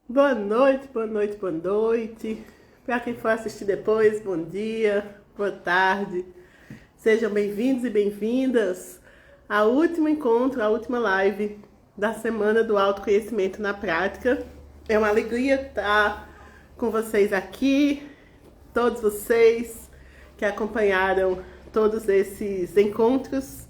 Boa noite, boa noite, boa noite. Para quem for assistir depois, bom dia, boa tarde. Sejam bem-vindos e bem-vindas ao último encontro, à última live da Semana do Autoconhecimento na Prática. É uma alegria estar com vocês aqui, todos vocês que acompanharam todos esses encontros,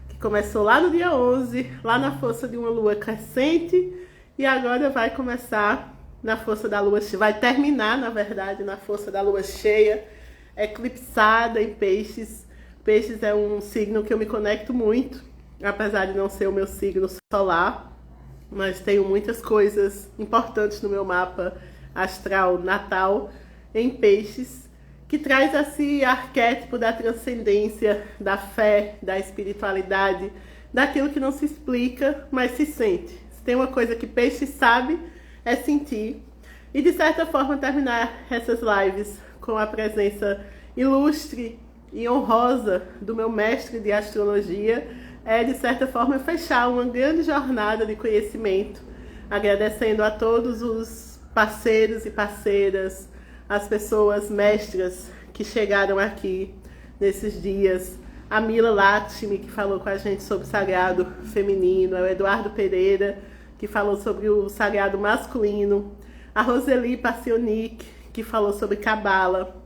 que começou lá no dia 11, lá na força de uma lua crescente, e agora vai começar na força da lua cheia, vai terminar, na verdade, na força da lua cheia, eclipsada em Peixes. Peixes é um signo que eu me conecto muito, apesar de não ser o meu signo solar, mas tenho muitas coisas importantes no meu mapa astral natal em Peixes, que traz esse arquétipo da transcendência, da fé, da espiritualidade, daquilo que não se explica, mas se sente. Se tem uma coisa que Peixe sabe, é sentir. E de certa forma terminar essas lives com a presença ilustre e honrosa do meu mestre de astrologia é, de certa forma, fechar uma grande jornada de conhecimento, agradecendo a todos os parceiros e parceiras, as pessoas mestras que chegaram aqui nesses dias, a Mila Lakshmi, que falou com a gente sobre o sagrado feminino, o Eduardo Pereira, que falou sobre o sagrado masculino, a Roseli Passionik, que falou sobre Cabala,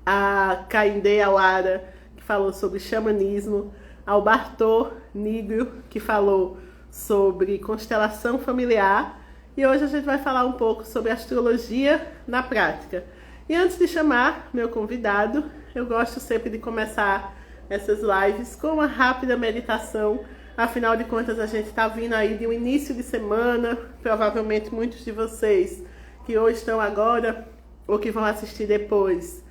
a Kainde Awara, que falou sobre xamanismo, ao Bartô Nigro, que falou sobre constelação familiar, e hoje a gente vai falar um pouco sobre astrologia na prática. E antes de chamar meu convidado, eu gosto sempre de começar essas lives com uma rápida meditação. Afinal de contas, a gente está vindo aí de um início de semana, provavelmente muitos de vocês que hoje estão agora ou que vão assistir depois,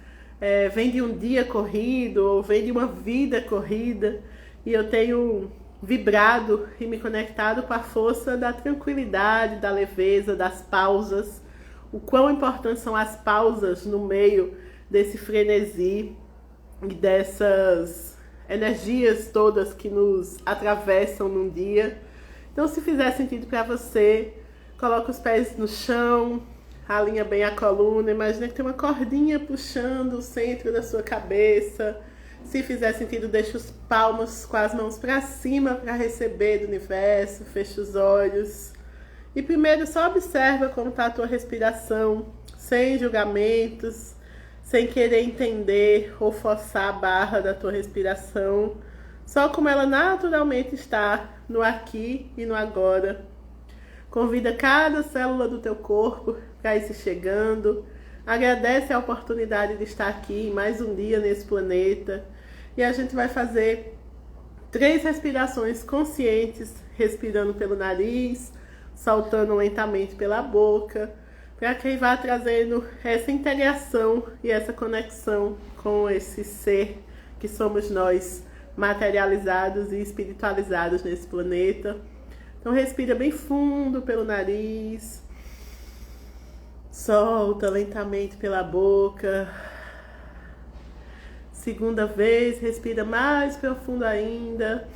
vem de um dia corrido ou vem de uma vida corrida, e eu tenho vibrado e me conectado com a força da tranquilidade, da leveza, das pausas, o quão importantes são as pausas no meio desse frenesi e dessas energias todas que nos atravessam num dia. Então, se fizer sentido para você, coloca os pés no chão, alinha bem a coluna, imagina que tem uma cordinha puxando o centro da sua cabeça. Se fizer sentido, deixa os palmos com as mãos para cima para receber do universo, fecha os olhos. E primeiro só observa como está a tua respiração, sem julgamentos, sem querer entender ou forçar a barra da tua respiração, só como ela naturalmente está no aqui e no agora. Convida cada célula do teu corpo para ir se chegando. Agradece a oportunidade de estar aqui mais um dia nesse planeta. E a gente vai fazer 3 respirações conscientes, respirando pelo nariz, soltando lentamente pela boca, para que vá trazendo essa integração e essa conexão com esse ser que somos nós, materializados e espiritualizados nesse planeta. Então respira bem fundo pelo nariz, solta lentamente pela boca. Segunda vez, respira mais profundo ainda,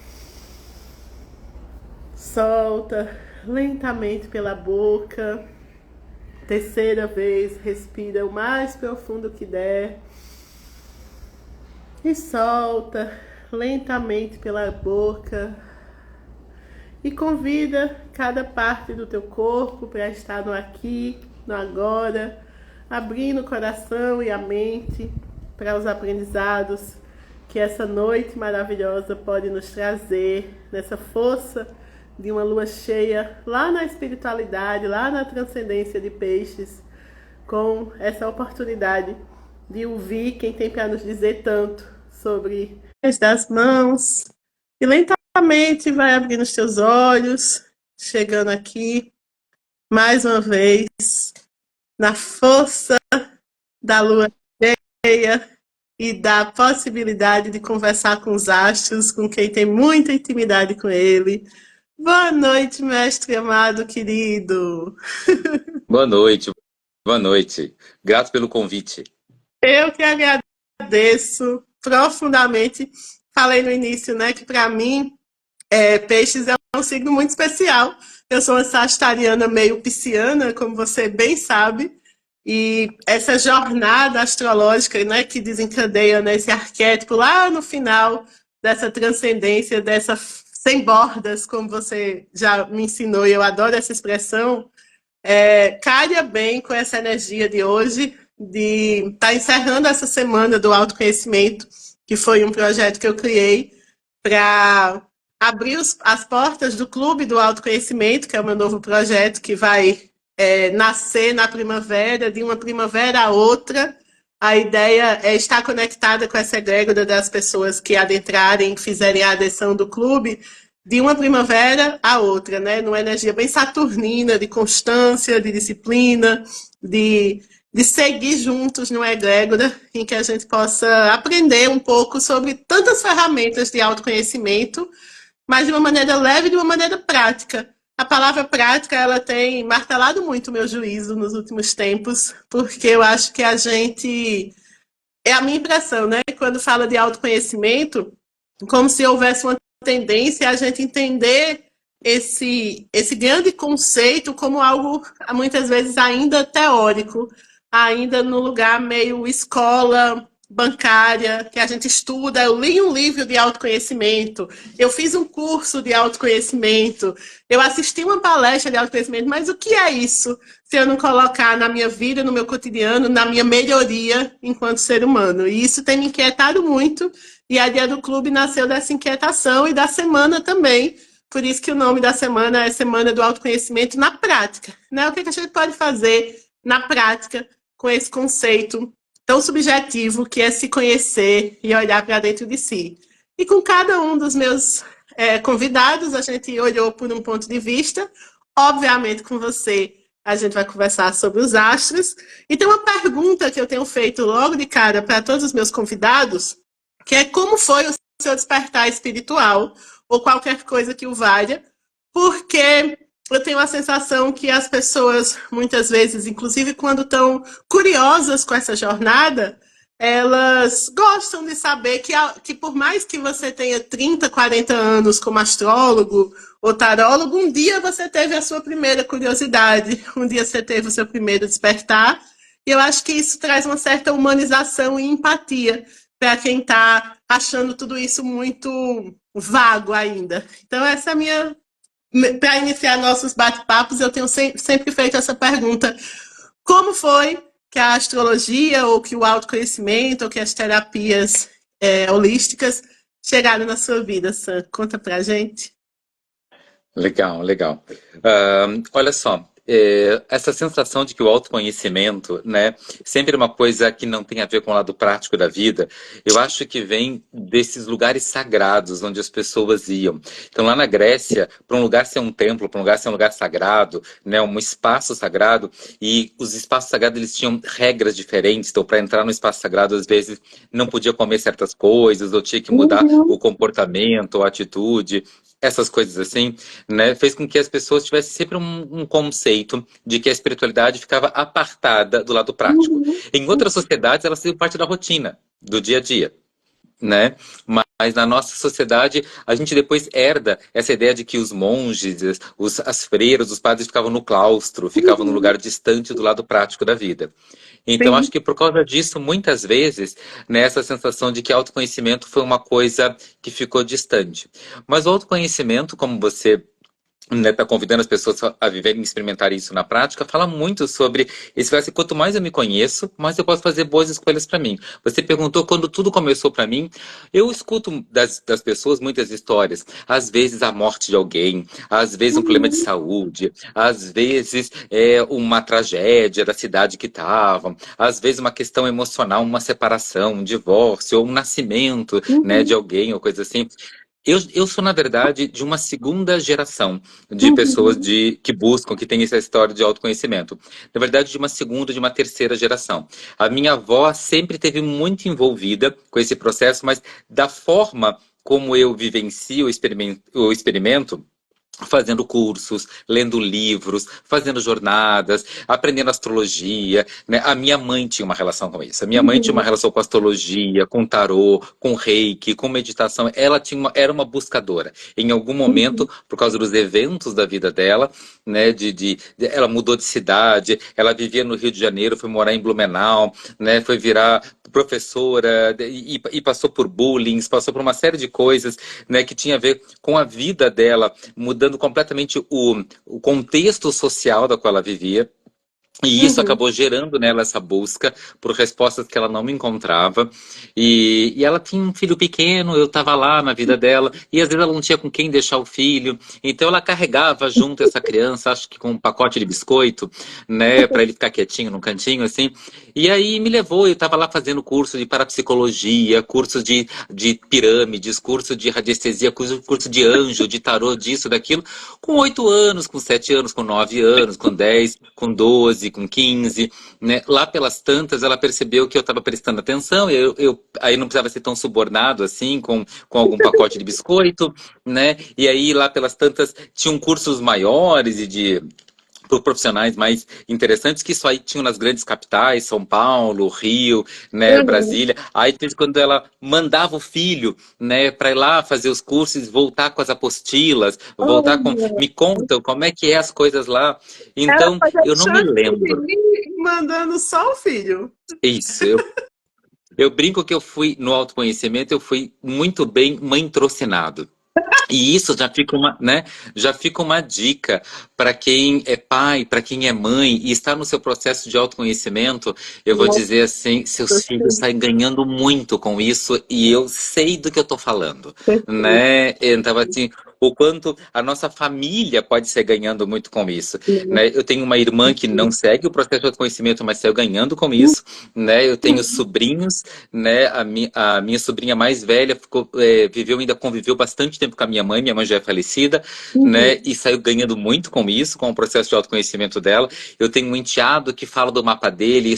solta lentamente pela boca. Terceira vez, respira o mais profundo que der e solta lentamente pela boca. E convida cada parte do teu corpo para estar no aqui, no agora, abrindo o coração e a mente para os aprendizados que essa noite maravilhosa pode nos trazer, nessa força de uma lua cheia, lá na espiritualidade, lá na transcendência de Peixes, com essa oportunidade de ouvir quem tem para nos dizer tanto sobre as mãos. E lentamente vai abrindo os teus olhos, chegando aqui mais uma vez na força da lua cheia e da possibilidade de conversar com os astros, com quem tem muita intimidade com ele. Boa noite, mestre amado, querido. Boa noite, boa noite. Grato pelo convite. Eu que profundamente. Falei no início, né, que para mim, Peixes é um um signo muito especial. Eu sou uma sagitariana meio pisciana, como você bem sabe. E essa jornada astrológica, né, que desencadeia, né, esse arquétipo lá no final dessa transcendência, dessa sem bordas, como você já me ensinou, e eu adoro essa expressão, calha bem com essa energia de hoje, de estar encerrando essa semana do autoconhecimento, que foi um projeto que eu criei para abrir as portas do Clube do Autoconhecimento, que é o meu novo projeto, que vai nascer na primavera, de uma primavera a outra. A ideia é estar conectada com essa egrégora das pessoas que adentrarem, fizerem a adesão do clube, de uma primavera a outra, né? Numa energia bem saturnina, de constância, de disciplina, de seguir juntos numa egrégora em que a gente possa aprender um pouco sobre tantas ferramentas de autoconhecimento, mas de uma maneira leve e de uma maneira prática. A palavra prática, ela tem martelado muito o meu juízo nos últimos tempos, porque eu acho que a gente... É a minha impressão, né? Quando fala de autoconhecimento, como se houvesse uma tendência a gente entender esse grande conceito como algo, muitas vezes, ainda teórico, ainda no lugar meio escola bancária, que a gente estuda. Eu li um livro de autoconhecimento, eu fiz um curso de autoconhecimento, eu assisti uma palestra de autoconhecimento, mas o que é isso se eu não colocar na minha vida, no meu cotidiano, na minha melhoria enquanto ser humano? E isso tem me inquietado muito, e a Dia do Clube nasceu dessa inquietação e da semana também. Por isso que o nome da semana é Semana do Autoconhecimento na Prática, né? O que a gente pode fazer na prática com esse conceito tão subjetivo que é se conhecer e olhar para dentro de si. E com cada um dos meus convidados, a gente olhou por um ponto de vista. Obviamente, com você, a gente vai conversar sobre os astros. E tem uma pergunta que eu tenho feito logo de cara para todos os meus convidados, que é como foi o seu despertar espiritual, ou qualquer coisa que o valha, porque eu tenho a sensação que as pessoas, muitas vezes, inclusive quando estão curiosas com essa jornada, elas gostam de saber que por mais que você tenha 30, 40 anos como astrólogo ou tarólogo, um dia você teve a sua primeira curiosidade, um dia você teve o seu primeiro despertar, e eu acho que isso traz uma certa humanização e empatia para quem está achando tudo isso muito vago ainda. Então, essa é a minha... Para iniciar nossos bate-papos, eu tenho sempre feito essa pergunta: como foi que a astrologia, ou que o autoconhecimento, ou que as terapias holísticas chegaram na sua vida, Sam? Conta pra gente. Legal, legal. Olha só, essa sensação de que o autoconhecimento, né, sempre é uma coisa que não tem a ver com o lado prático da vida, eu acho que vem desses lugares sagrados onde as pessoas iam. Então, lá na Grécia, para um lugar ser um templo, para um lugar ser um lugar sagrado, né, um espaço sagrado, e os espaços sagrados eles tinham regras diferentes. Então, para entrar no espaço sagrado, às vezes não podia comer certas coisas, ou tinha que mudar o comportamento, ou a atitude. Essas coisas assim, né, fez com que as pessoas tivessem sempre um conceito de que a espiritualidade ficava apartada do lado prático. Em outras sociedades, ela fazia parte da rotina, do dia a dia, né? Mas na nossa sociedade, a gente depois herda essa ideia de que os monges, as freiras, os padres ficavam no claustro, ficavam num lugar distante do lado prático da vida. Então, acho que por causa disso, muitas vezes, né, essa sensação de que autoconhecimento foi uma coisa que ficou distante. Mas o autoconhecimento, como você está convidando as pessoas a viverem e experimentarem isso na prática, fala muito sobre esse assim, quanto mais eu me conheço, mais eu posso fazer boas escolhas para mim. Você perguntou quando tudo começou para mim. Eu escuto das pessoas muitas histórias. Às vezes a morte de alguém, às vezes um problema de saúde, às vezes uma tragédia da cidade que estavam, às vezes uma questão emocional, uma separação, um divórcio, ou um nascimento, né, de alguém, ou coisa assim. Eu sou, na verdade, de uma segunda geração de pessoas que buscam, que têm essa história de autoconhecimento. Na verdade, de uma segunda, de uma terceira geração. A minha avó sempre esteve muito envolvida com esse processo, mas da forma como eu vivencio o experimento fazendo cursos, lendo livros, fazendo jornadas, aprendendo astrologia, né? A minha mãe tinha uma relação com isso. A minha mãe tinha uma Uhum. relação com astrologia, com tarô, com reiki, com meditação. Ela era uma buscadora. Em algum momento, Uhum. por causa dos eventos da vida dela, né? Ela mudou de cidade, ela vivia no Rio de Janeiro, foi morar em Blumenau, né? Foi virar professora e passou por bullying, passou por uma série de coisas, né? Que tinha a ver com a vida dela, mudando completamente o contexto social da qual ela vivia. E isso Uhum. acabou gerando nela essa busca por respostas que ela não encontrava. E ela tinha um filho pequeno, eu estava lá na vida dela, e às vezes ela não tinha com quem deixar o filho. Então ela carregava junto essa criança, acho que com um pacote de biscoito, né, para ele ficar quietinho num cantinho assim. E aí me levou, eu estava lá fazendo curso de parapsicologia, curso de pirâmides, curso de radiestesia, curso de anjo, de tarô, disso, daquilo, com 8 anos, com 7 anos, com 9 anos, com 10, com 12, com 15, né? Lá pelas tantas, ela percebeu que eu estava prestando atenção, aí não precisava ser tão subornado assim, com algum pacote de biscoito, né? E aí lá pelas tantas tinham cursos maiores e de por profissionais mais interessantes que só aí tinham nas grandes capitais, São Paulo, Rio, né, Uhum. Brasília. Aí de vez em quando ela mandava o filho, né, para ir lá fazer os cursos, voltar com as apostilas, voltar com, Olha, me contam como é que é as coisas lá. ela Então, fazendo eu não me lembro. chantilly e mandando só o filho. Isso, eu brinco que eu fui no autoconhecimento, eu fui muito bem mantrocinado. E isso já fica uma, né, já fica uma dica para quem é pai, para quem é mãe e está no seu processo de autoconhecimento. Eu vou Nossa, dizer assim, seus filhos saem ganhando muito com isso e eu sei do que eu estou falando, perfeito. né? Então assim, o quanto a nossa família pode ser ganhando muito com isso, né? Eu tenho uma irmã que não segue o processo de autoconhecimento, mas saiu ganhando com isso, né? Eu tenho sobrinhos, né? A minha sobrinha mais velha viveu, ainda conviveu bastante tempo com a minha mãe já é falecida, né? Uhum. E saiu ganhando muito com isso, com o processo de autoconhecimento dela. Eu tenho um enteado que fala do mapa dele,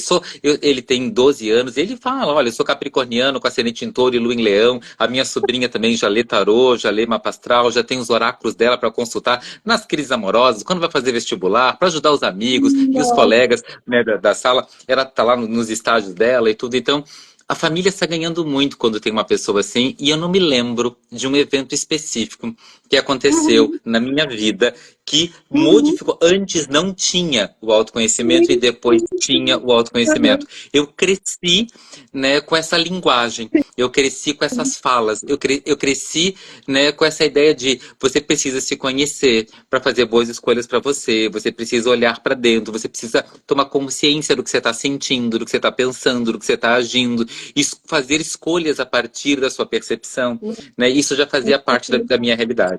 ele tem 12 anos, e ele fala: olha, eu sou capricorniano com ascendente em touro e lua em leão. A minha sobrinha também já lê tarô, já lê mapa astral, já tem os oráculos dela para consultar nas crises amorosas, quando vai fazer vestibular, para ajudar os amigos e os Nossa. colegas, né, da sala. Ela tá lá nos estágios dela e tudo. Então, a família está ganhando muito quando tem uma pessoa assim, e eu não me lembro de um evento específico que aconteceu Uhum. na minha vida que Uhum. modificou. Antes não tinha o autoconhecimento e Sim. depois tinha o autoconhecimento. Uhum. Eu cresci, né, com essa linguagem, eu cresci com essas falas, eu cresci, né, com essa ideia de você precisa se conhecer para fazer boas escolhas para você, você precisa olhar para dentro, você precisa tomar consciência do que você está sentindo, do que você está pensando, do que você está agindo, e fazer escolhas a partir da sua percepção, né? Isso já fazia parte da minha realidade.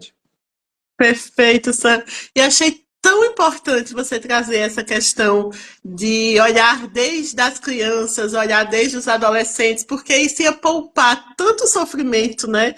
Perfeito, Sam. E achei tão importante você trazer essa questão de olhar desde as crianças, olhar desde os adolescentes, porque isso ia poupar tanto sofrimento, né?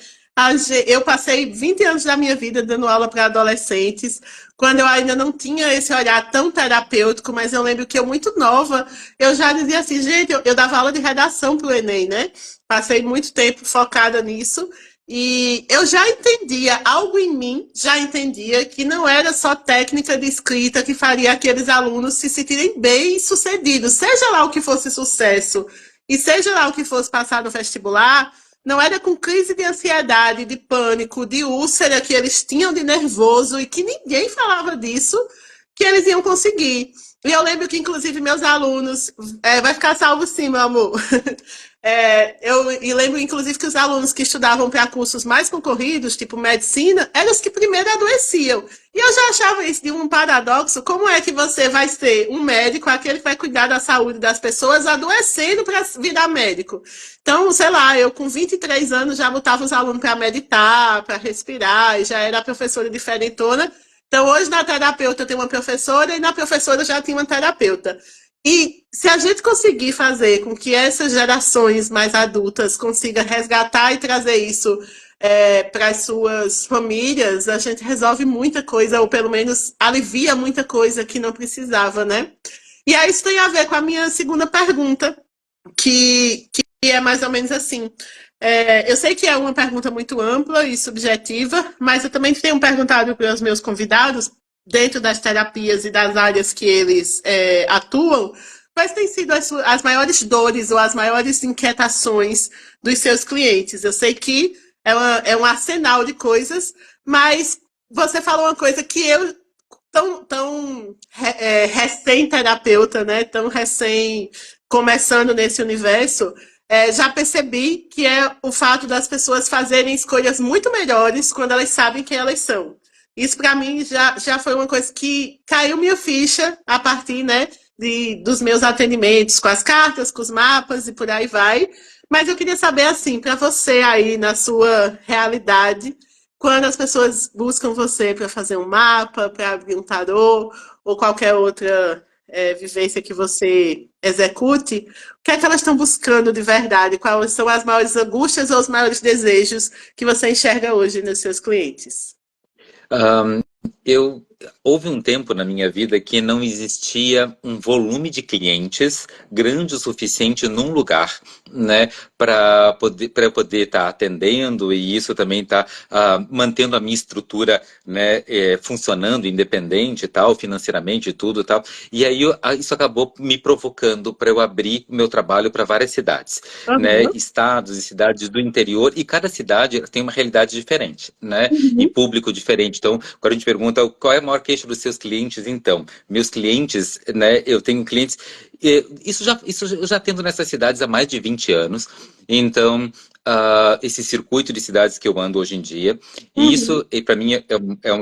Eu passei 20 anos da minha vida dando aula para adolescentes, quando eu ainda não tinha esse olhar tão terapêutico, mas eu lembro que eu, muito nova, eu já dizia assim, gente, eu dava aula de redação para o Enem, né? Passei muito tempo focada nisso. E eu já entendia, algo em mim já entendia que não era só técnica de escrita que faria aqueles alunos se sentirem bem sucedidos, seja lá o que fosse sucesso e seja lá o que fosse passar no vestibular, não era com crise de ansiedade, de pânico, de úlcera que eles tinham de nervoso e que ninguém falava disso, que eles iam conseguir. E eu lembro que, inclusive, meus alunos, vai ficar salvo sim, meu amor. Eu lembro, inclusive, que os alunos que estudavam para cursos mais concorridos, tipo medicina, eram os que primeiro adoeciam. E eu já achava isso de um paradoxo. Como é que você vai ser um médico, aquele que vai cuidar da saúde das pessoas, adoecendo para virar médico? Então, sei lá, eu com 23 anos já botava os alunos para meditar, para respirar, e já era professora diferentona. Então, hoje na terapeuta eu tenho uma professora e na professora eu já tinha uma terapeuta. E se a gente conseguir fazer com que essas gerações mais adultas consigam resgatar e trazer isso para as suas famílias, a gente resolve muita coisa, ou pelo menos alivia muita coisa que não precisava, né? E aí isso tem a ver com a minha segunda pergunta, que é mais ou menos assim. Eu sei que é uma pergunta muito ampla e subjetiva, mas eu também tenho perguntado para os meus convidados, dentro das terapias e das áreas que eles atuam, quais têm sido as maiores dores ou as maiores inquietações dos seus clientes. Eu sei que é um arsenal de coisas, mas você falou uma coisa que eu, tão recém-terapeuta, né? Tão recém começando nesse universo, já percebi que é o fato das pessoas fazerem escolhas muito melhores quando elas sabem quem elas são. Isso para mim já foi uma coisa que caiu minha ficha a partir, né, dos meus atendimentos com as cartas, com os mapas e por aí vai. Mas eu queria saber assim, para você aí na sua realidade, quando as pessoas buscam você para fazer um mapa, para abrir um tarô ou qualquer outra vivência que você execute, o que é que elas estão buscando de verdade? Quais são as maiores angústias ou os maiores desejos que você enxerga hoje nos seus clientes? Ahn, eu houve um tempo na minha vida que não existia um volume de clientes grande o suficiente num lugar, né, para eu poder estar atendendo e isso também tá mantendo a minha estrutura, né, funcionando independente e tal, financeiramente e tudo e tal. E aí isso acabou me provocando para eu abrir o meu trabalho para várias cidades, né, Uhum, estados e cidades do interior e cada cidade tem uma realidade diferente, né, e uhum. público diferente. Então, quando a gente pergunta qual é a maior queixa dos seus clientes, então, meus clientes, né, eu tenho clientes, isso eu já tendo nessas cidades há mais de 20 anos, então, esse circuito de cidades que eu ando hoje em dia, e Uhum. isso, para mim,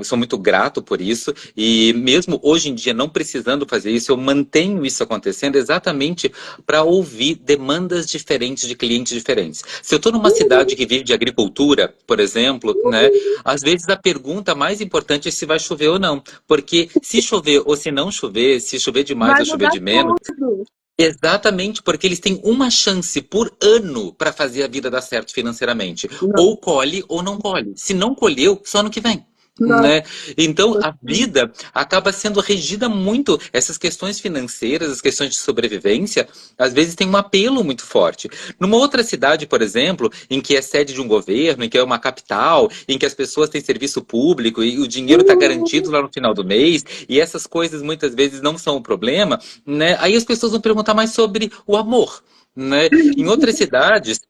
sou muito grato por isso, e mesmo hoje em dia, não precisando fazer isso, eu mantenho isso acontecendo exatamente para ouvir demandas diferentes de clientes diferentes. Se eu estou numa cidade que vive de agricultura, por exemplo, né, às vezes a pergunta mais importante é se vai chover ou não. Porque se chover ou se não chover, se chover demais Vai ou chover mudar de menos, tudo. exatamente porque eles têm uma chance por ano para fazer a vida dar certo financeiramente. Não, Ou colhe ou não colhe. Se não colheu, só ano que vem. não. Né? Então a vida acaba sendo regida muito, essas questões financeiras, as questões de sobrevivência, às vezes tem um apelo muito forte. Numa outra cidade, por exemplo, em que é sede de um governo, em que é uma capital, em que as pessoas têm serviço público e o dinheiro está garantido lá no final do mês, e essas coisas muitas vezes não são um problema, né? Aí as pessoas vão perguntar mais sobre o amor. Né? Em outras cidades,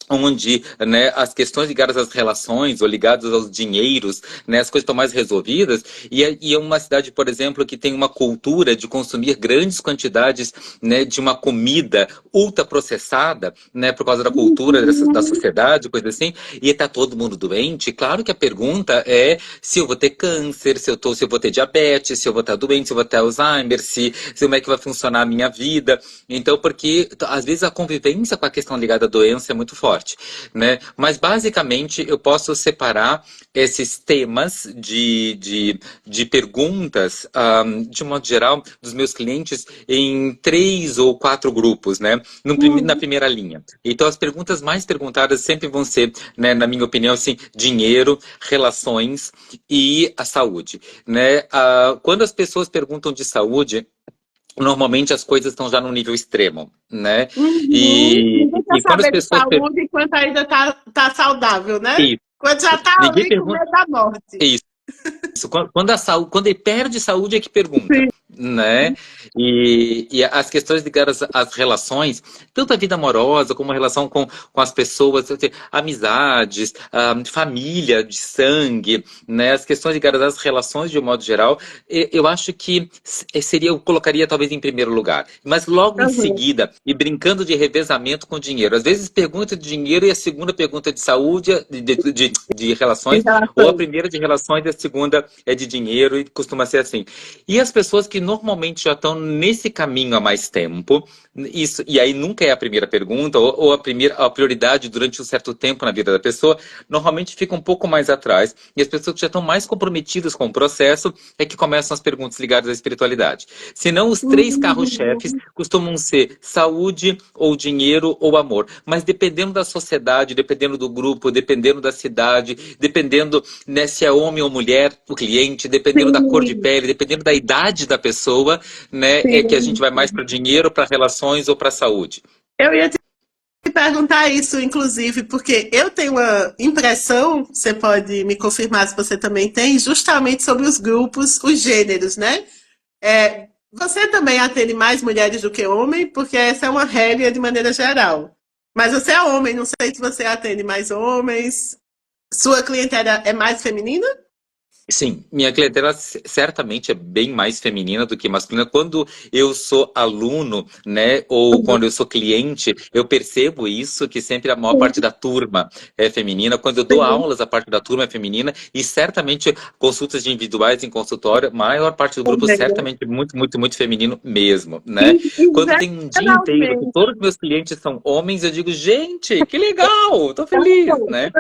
onde, né, as questões ligadas às relações ou ligadas aos dinheiros, né, as coisas estão mais resolvidas, e é uma cidade, por exemplo, que tem uma cultura de consumir grandes quantidades, né, de uma comida ultraprocessada, né, por causa da cultura da sociedade, coisa assim, e está todo mundo doente. Claro que a pergunta é se eu vou ter câncer, se eu vou ter diabetes, se eu vou estar doente, se eu vou ter Alzheimer, se como é que vai funcionar a minha vida. Então, porque às vezes a convivência com a questão ligada à doença é muito forte, né? Mas basicamente eu posso separar esses temas de perguntas, de modo geral, dos meus clientes em 3 ou 4 grupos, né? Na primeira linha. Então as perguntas mais perguntadas sempre vão ser, né, na minha opinião, assim, dinheiro, relações e a saúde, né? Quando as pessoas perguntam de saúde, normalmente as coisas estão já num nível extremo, né? Uhum. E, Ninguém quer e quando as saber de pessoas saúde enquanto ainda tá saudável, né? perguntam Quando já isso, tá ninguém ali com pergunta medo da morte. isso. Quando ele perde saúde é que pergunta, Sim. né? E as questões ligadas às relações, tanto a vida amorosa como a relação com as pessoas, quer dizer, amizades, família de sangue, né? As questões ligadas às relações de um modo geral, eu acho que eu colocaria talvez em primeiro lugar. Mas logo em Uhum. seguida, e brincando de revezamento com dinheiro. Às vezes pergunta de dinheiro e a segunda pergunta de saúde, de Em relações, ou a relação. primeira de relações e a segunda é de dinheiro, e costuma ser assim. E as pessoas que normalmente já estão nesse caminho há mais tempo, isso, e aí nunca é a primeira pergunta, ou a prioridade durante um certo tempo na vida da pessoa, normalmente fica um pouco mais atrás. E as pessoas que já estão mais comprometidas com o processo é que começam as perguntas ligadas à espiritualidade. Senão, os 3 carros-chefes Uhum. costumam ser saúde, ou dinheiro, ou amor. Mas dependendo da sociedade, dependendo do grupo, dependendo da cidade, dependendo, né, se é homem ou mulher, o cliente, dependendo da cor de Sim, pele, dependendo da idade da pessoa, né, é que a gente sim. vai mais para dinheiro, para relações ou para saúde. Eu ia te perguntar isso, inclusive, porque eu tenho uma impressão, você pode me confirmar se você também tem, justamente sobre os grupos, os gêneros, né? Você também atende mais mulheres do que homem, porque essa é uma regra de maneira geral. Mas você é homem, não sei se você atende mais homens. Sua clientela é mais feminina? Sim, minha clientela certamente é bem mais feminina do que masculina. Quando eu sou aluno, né, ou Uhum. quando eu sou cliente, eu percebo isso, que sempre a maior parte da turma é feminina. Quando eu dou Sim. aulas, a parte da turma é feminina. E certamente consultas individuais em consultório, a maior parte do grupo Também. certamente é muito, muito, muito feminino mesmo, né? E Quando tem um dia inteiro que geralmente. todos os meus clientes são homens, eu digo, gente, que legal, tô feliz, né?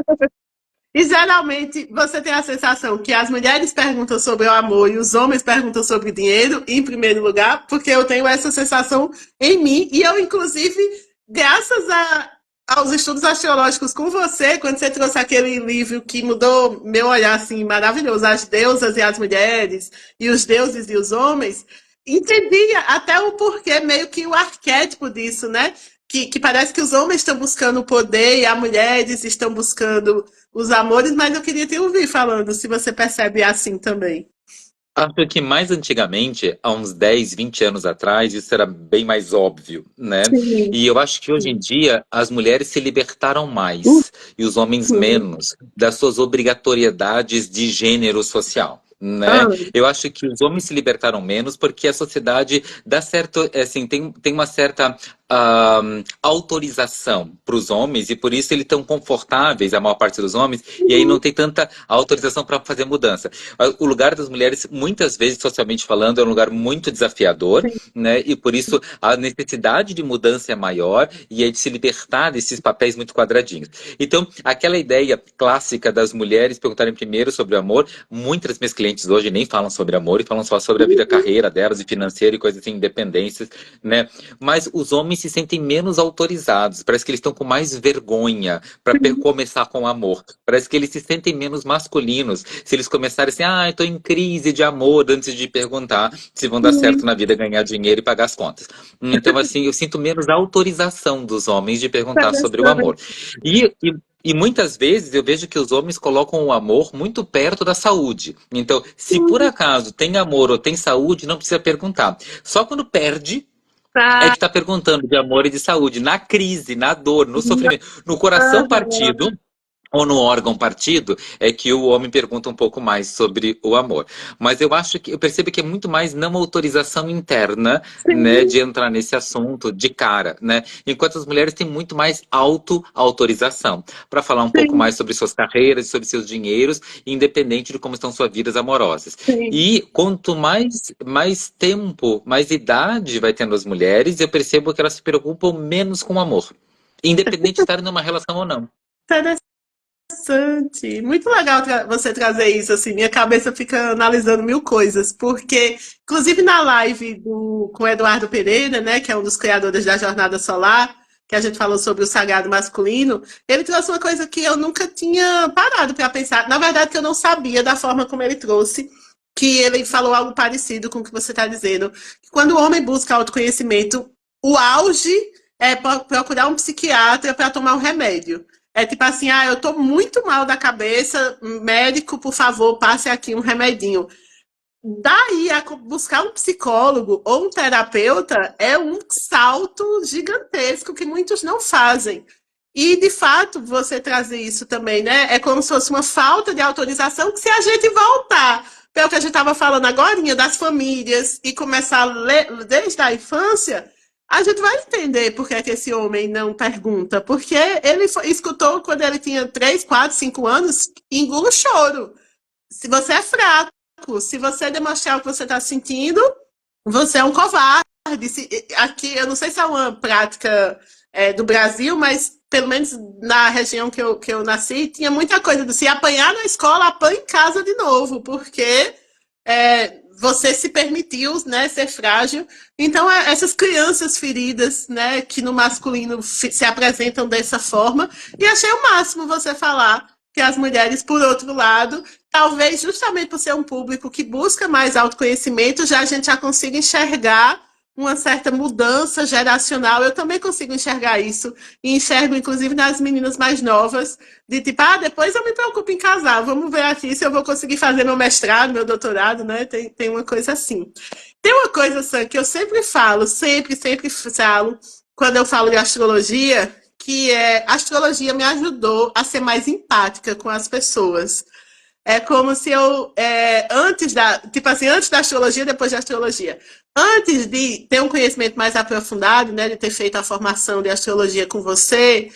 E geralmente você tem a sensação que as mulheres perguntam sobre o amor e os homens perguntam sobre dinheiro, em primeiro lugar, porque eu tenho essa sensação em mim, e eu, inclusive, graças aos estudos astrológicos com você, quando você trouxe aquele livro que mudou meu olhar assim, maravilhoso, As Deusas e as Mulheres, e os Deuses e os Homens, entendia até o porquê, meio que o arquétipo disso, né? Que parece que os homens estão buscando o poder e as mulheres estão buscando os amores, mas eu queria te ouvir falando, se você percebe assim também. Acho que mais antigamente, há uns 10, 20 anos atrás, isso era bem mais óbvio, né? Sim. E eu acho que hoje em dia as mulheres se libertaram Uhum. mais e os homens menos das suas obrigatoriedades de gênero social. Né? Ah, Eu acho que os homens se libertaram menos porque a sociedade dá certo, assim, tem uma certa autorização para os homens e por isso eles estão confortáveis, a maior parte dos homens, e aí não uhum. tem tanta autorização para fazer mudança. O lugar das mulheres, muitas vezes, socialmente falando, é um lugar muito desafiador, né? E por isso a necessidade de mudança é maior e é de se libertar desses papéis muito quadradinhos. Então, aquela ideia clássica das mulheres perguntarem primeiro sobre o amor, muitas das minhas clientes hoje nem falam sobre amor e falam só sobre a vida, carreira delas e financeira e coisas assim, independências, né? Mas os homens se sentem menos autorizados, parece que eles estão com mais vergonha para começar com amor. Parece que eles se sentem menos masculinos se eles começarem assim, ah, eu tô em crise de amor, antes de perguntar se vão dar certo Sim. na vida, ganhar dinheiro e pagar as contas. Então, assim, eu sinto menos autorização dos homens de perguntar sobre o amor. Interessante. E muitas vezes eu vejo que os homens colocam o amor muito perto da saúde. Então, se por acaso tem amor ou tem saúde, não precisa perguntar. Só quando perde é Tá. que está perguntando de amor e de saúde, na crise, na dor, no sofrimento, no coração partido ou no órgão partido, é que o homem pergunta um pouco mais sobre o amor. Mas eu acho que eu percebo que é muito mais não autorização interna, né, Sim, de entrar nesse assunto de cara, né? Enquanto as mulheres têm muito mais auto-autorização para falar um pouco sim, mais sobre suas carreiras, sobre seus dinheiros, independente de como estão suas vidas amorosas. sim. E quanto mais tempo, mais idade vai tendo as mulheres, eu percebo que elas se preocupam menos com o amor, independente de estarem numa relação ou não. Interessante. Muito legal você trazer isso, assim. Minha cabeça fica analisando mil coisas, porque, inclusive na live com o Eduardo Pereira, né, que é um dos criadores da Jornada Solar, que a gente falou sobre o sagrado masculino, ele trouxe uma coisa que eu nunca tinha parado para pensar. Na verdade, que eu não sabia da forma como ele trouxe, que ele falou algo parecido com o que você está dizendo. Quando o homem busca autoconhecimento, o auge é procurar um psiquiatra para tomar um remédio. É tipo assim, ah, eu tô muito mal da cabeça, médico, por favor, passe aqui um remedinho. Daí a buscar um psicólogo ou um terapeuta é um salto gigantesco que muitos não fazem. E, de fato, você trazer isso também, né? É como se fosse uma falta de autorização que se a gente voltar pelo que a gente estava falando agora, das famílias, e começar a ler desde a infância, a gente vai entender por que, é que esse homem não pergunta. Porque ele escutou quando ele tinha 3, 4, 5 anos, engula o choro. Se você é fraco, se você demonstrar o que você está sentindo, você é um covarde. Aqui, eu não sei se é uma prática do Brasil, mas pelo menos na região que eu nasci, tinha muita coisa do se apanhar na escola, apanha em casa de novo, porque você se permitiu, né, ser frágil. Então, essas crianças feridas, né, que no masculino se apresentam dessa forma, e achei o máximo você falar que as mulheres, por outro lado, talvez justamente por ser um público que busca mais autoconhecimento, já a gente já consiga enxergar uma certa mudança geracional. Eu também consigo enxergar isso. E enxergo, inclusive, nas meninas mais novas, de tipo, depois eu me preocupo em casar. Vamos ver aqui se eu vou conseguir fazer meu mestrado, meu doutorado, né? Tem uma coisa assim. Tem uma coisa, Sam, que eu sempre falo, sempre falo, quando eu falo de astrologia, que é a astrologia me ajudou a ser mais empática com as pessoas. É como se eu, tipo assim, antes da astrologia, depois da astrologia. Antes de ter um conhecimento mais aprofundado, né, de ter feito a formação de astrologia com você,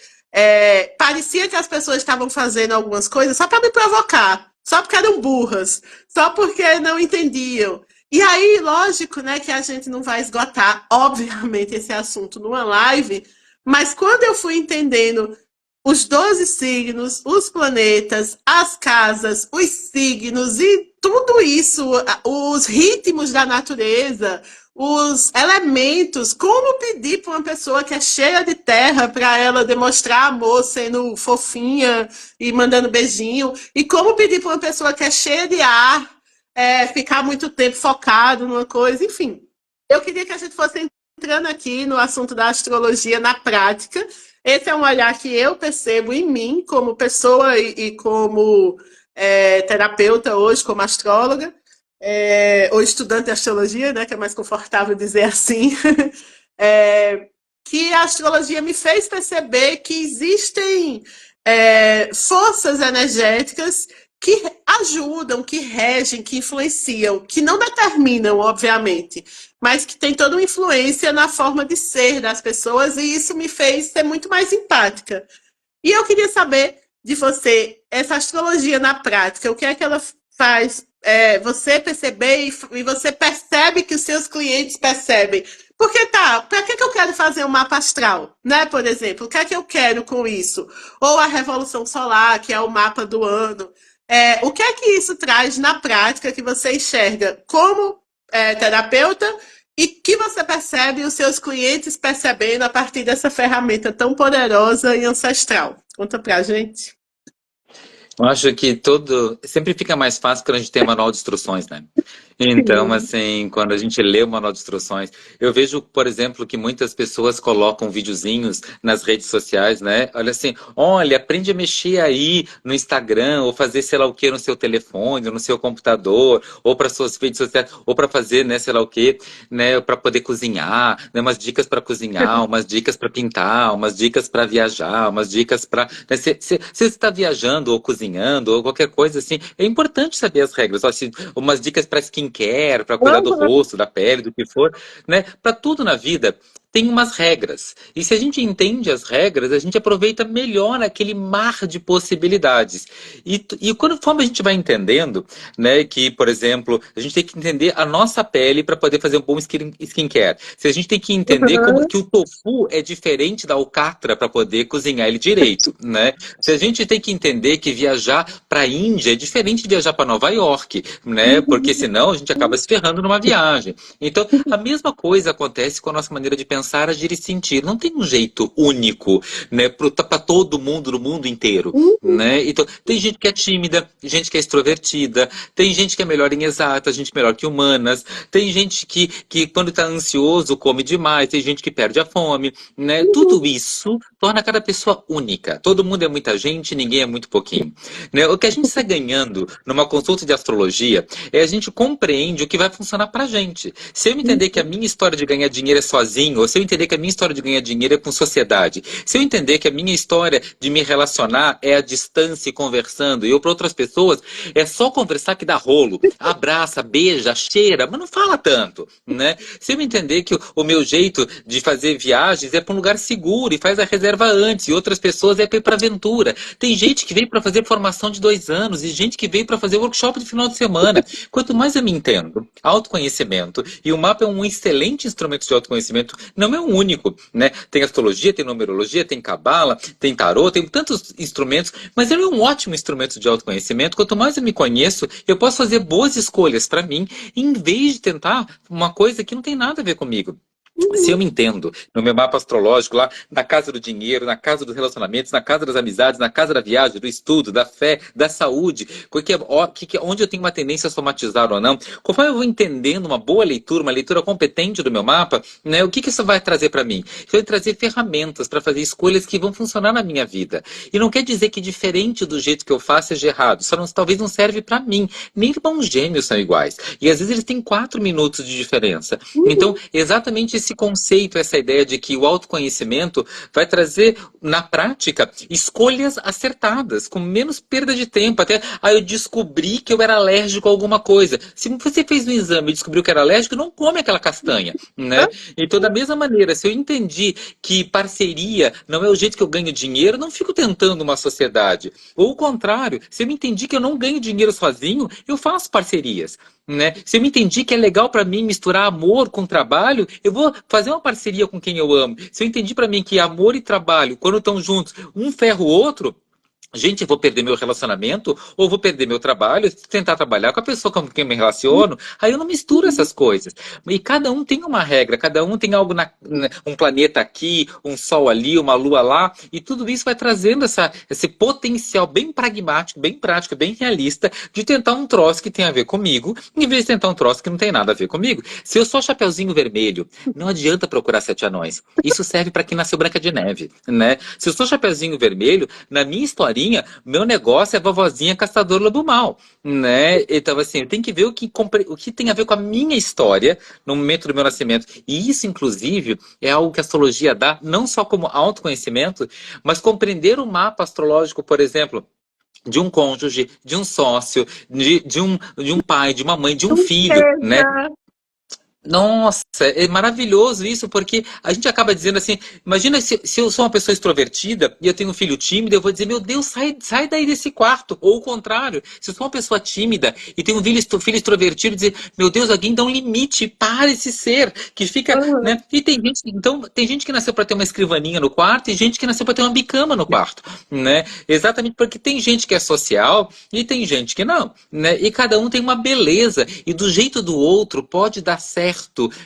parecia que as pessoas estavam fazendo algumas coisas só para me provocar, só porque eram burras, só porque não entendiam. E aí, lógico, né, que a gente não vai esgotar, obviamente, esse assunto numa live, mas quando eu fui entendendo os 12 signos, os planetas, as casas, os signos e tudo isso, os ritmos da natureza, os elementos, como pedir para uma pessoa que é cheia de terra para ela demonstrar amor sendo fofinha e mandando beijinho, e como pedir para uma pessoa que é cheia de ar ficar muito tempo focado numa coisa, enfim. Eu queria que a gente fosse entrando aqui no assunto da astrologia na prática. Esse é um olhar que eu percebo em mim, como pessoa e como terapeuta hoje, como astróloga, ou estudante de astrologia, né, que é mais confortável dizer assim, é, que a astrologia me fez perceber que existem forças energéticas que ajudam, que regem, que influenciam, que não determinam, obviamente, mas que tem toda uma influência na forma de ser das pessoas, e isso me fez ser muito mais empática. E eu queria saber de você, essa astrologia na prática, o que é que ela faz você perceber e você percebe que os seus clientes percebem. Porque para que eu quero fazer um mapa astral, né, por exemplo? O que é que eu quero com isso? Ou a Revolução Solar, que é o mapa do ano. O que é que isso traz na prática que você enxerga como terapeuta e que você percebe os seus clientes percebendo a partir dessa ferramenta tão poderosa e ancestral? Conta pra gente. Eu acho que tudo sempre fica mais fácil quando a gente tem manual de instruções, né? Então, Sim. assim, quando a gente lê o manual de instruções, eu vejo, por exemplo, que muitas pessoas colocam videozinhos nas redes sociais, né? Olha assim, olha, aprende a mexer aí no Instagram, ou fazer sei lá o que no seu telefone, ou no seu computador, ou para suas redes sociais, ou para fazer, né, sei lá o que, né, para poder cozinhar, né, umas dicas para cozinhar, umas dicas para pintar, umas dicas para viajar, umas dicas para, né, se você está viajando ou cozinhando ou qualquer coisa assim, é importante saber as regras. Ó, umas dicas para skincare, para cuidar do Uhum. rosto, da pele, do que for, né? Para tudo na vida tem umas regras. E se a gente entende as regras, a gente aproveita melhor aquele mar de possibilidades. E conforme a gente vai entendendo, né, que, por exemplo, a gente tem que entender a nossa pele para poder fazer um bom skincare. Se a gente tem que entender como Uhum. que o tofu é diferente da alcatra para poder cozinhar ele direito, né? Se a gente tem que entender que viajar para a Índia é diferente de viajar para Nova York, né? Porque senão a gente acaba se ferrando numa viagem. Então, a mesma coisa acontece com a nossa maneira de pensar, agir e sentir. Não tem um jeito único, né, para todo mundo, no mundo inteiro, né? Então, tem gente que é tímida, gente que é extrovertida, tem gente que é melhor em exatas, gente melhor que humanas, tem gente que quando está ansioso come demais, tem gente que perde a fome, né? Tudo isso torna cada pessoa única. Todo mundo é muita gente, ninguém é muito pouquinho, né? O que a gente está ganhando numa consulta de astrologia a gente compreende o que vai funcionar pra gente. Se eu entender que a minha história de ganhar dinheiro é sozinho, ou se eu entender que a minha história de ganhar dinheiro é com sociedade, se eu entender que a minha história de me relacionar é a distância e conversando, e eu para outras pessoas é só conversar que dá rolo, abraça, beija, cheira, mas não fala tanto, né? Se eu entender que o meu jeito de fazer viagens é para um lugar seguro e faz a reserva antes, e outras pessoas é para ir para aventura. Tem gente que veio para fazer formação de 2 anos e gente que veio para fazer workshop de final de semana. Quanto mais eu me entendo, autoconhecimento, e o mapa é um excelente instrumento de autoconhecimento, não é um único, né? Tem astrologia, tem numerologia, tem cabala, tem tarô, tem tantos instrumentos, mas ele é um ótimo instrumento de autoconhecimento. Quanto mais eu me conheço, eu posso fazer boas escolhas para mim, em vez de tentar uma coisa que não tem nada a ver comigo. Se eu me entendo no meu mapa astrológico, lá na casa do dinheiro, na casa dos relacionamentos, na casa das amizades, na casa da viagem, do estudo, da fé, da saúde, onde eu tenho uma tendência a somatizar ou não, conforme eu vou entendendo uma boa leitura, uma leitura competente do meu mapa, né, o que isso vai trazer para mim? Isso vai trazer ferramentas para fazer escolhas que vão funcionar na minha vida. E não quer dizer que diferente do jeito que eu faço seja errado, só não, talvez não serve para mim. Nem irmãos gêmeos são iguais. E às vezes eles têm 4 minutos de diferença. Então, exatamente esse conceito, essa ideia de que o autoconhecimento vai trazer, na prática, escolhas acertadas, com menos perda de tempo. Até, eu descobri que eu era alérgico a alguma coisa. Se você fez um exame e descobriu que era alérgico, não come aquela castanha, né? Então, da mesma maneira, se eu entendi que parceria não é o jeito que eu ganho dinheiro, não fico tentando uma sociedade. Ou o contrário, se eu entendi que eu não ganho dinheiro sozinho, eu faço parcerias. Né? Se eu me entendi que é legal para mim misturar amor com trabalho, eu vou fazer uma parceria com quem eu amo. Se eu entendi para mim que amor e trabalho, quando estão juntos, um ferra o outro, gente, eu vou perder meu relacionamento ou vou perder meu trabalho, tentar trabalhar com a pessoa com quem eu me relaciono, aí eu não misturo essas coisas. E cada um tem uma regra, cada um tem algo, um planeta aqui, um sol ali, uma lua lá, e tudo isso vai trazendo esse potencial bem pragmático, bem prático, bem realista, de tentar um troço que tem a ver comigo, em vez de tentar um troço que não tem nada a ver comigo. Se eu sou Chapeuzinho Vermelho, não adianta procurar 7 anões. Isso serve para quem nasceu Branca de Neve, né? Se eu sou Chapeuzinho Vermelho, na minha história, meu negócio é a vovozinha caçadora lobo mal, né? Então, assim, eu tenho que ver o que tem a ver com a minha história no momento do meu nascimento. E isso, inclusive, é algo que a astrologia dá, não só como autoconhecimento, mas compreender o mapa astrológico, por exemplo, de um cônjuge, de um sócio, de um pai, de uma mãe, de um filho, né? Nossa, é maravilhoso isso, porque a gente acaba dizendo assim, imagina se eu sou uma pessoa extrovertida e eu tenho um filho tímido, eu vou dizer, meu Deus, sai daí desse quarto. Ou o contrário, se eu sou uma pessoa tímida e tenho um filho extrovertido, dizer, meu Deus, alguém dá um limite para esse ser, que fica, né? E tem gente que nasceu para ter uma escrivaninha no quarto e gente que nasceu para ter uma bicama no quarto, né? Exatamente porque tem gente que é social e tem gente que não, né? E cada um tem uma beleza e do jeito do outro pode dar certo,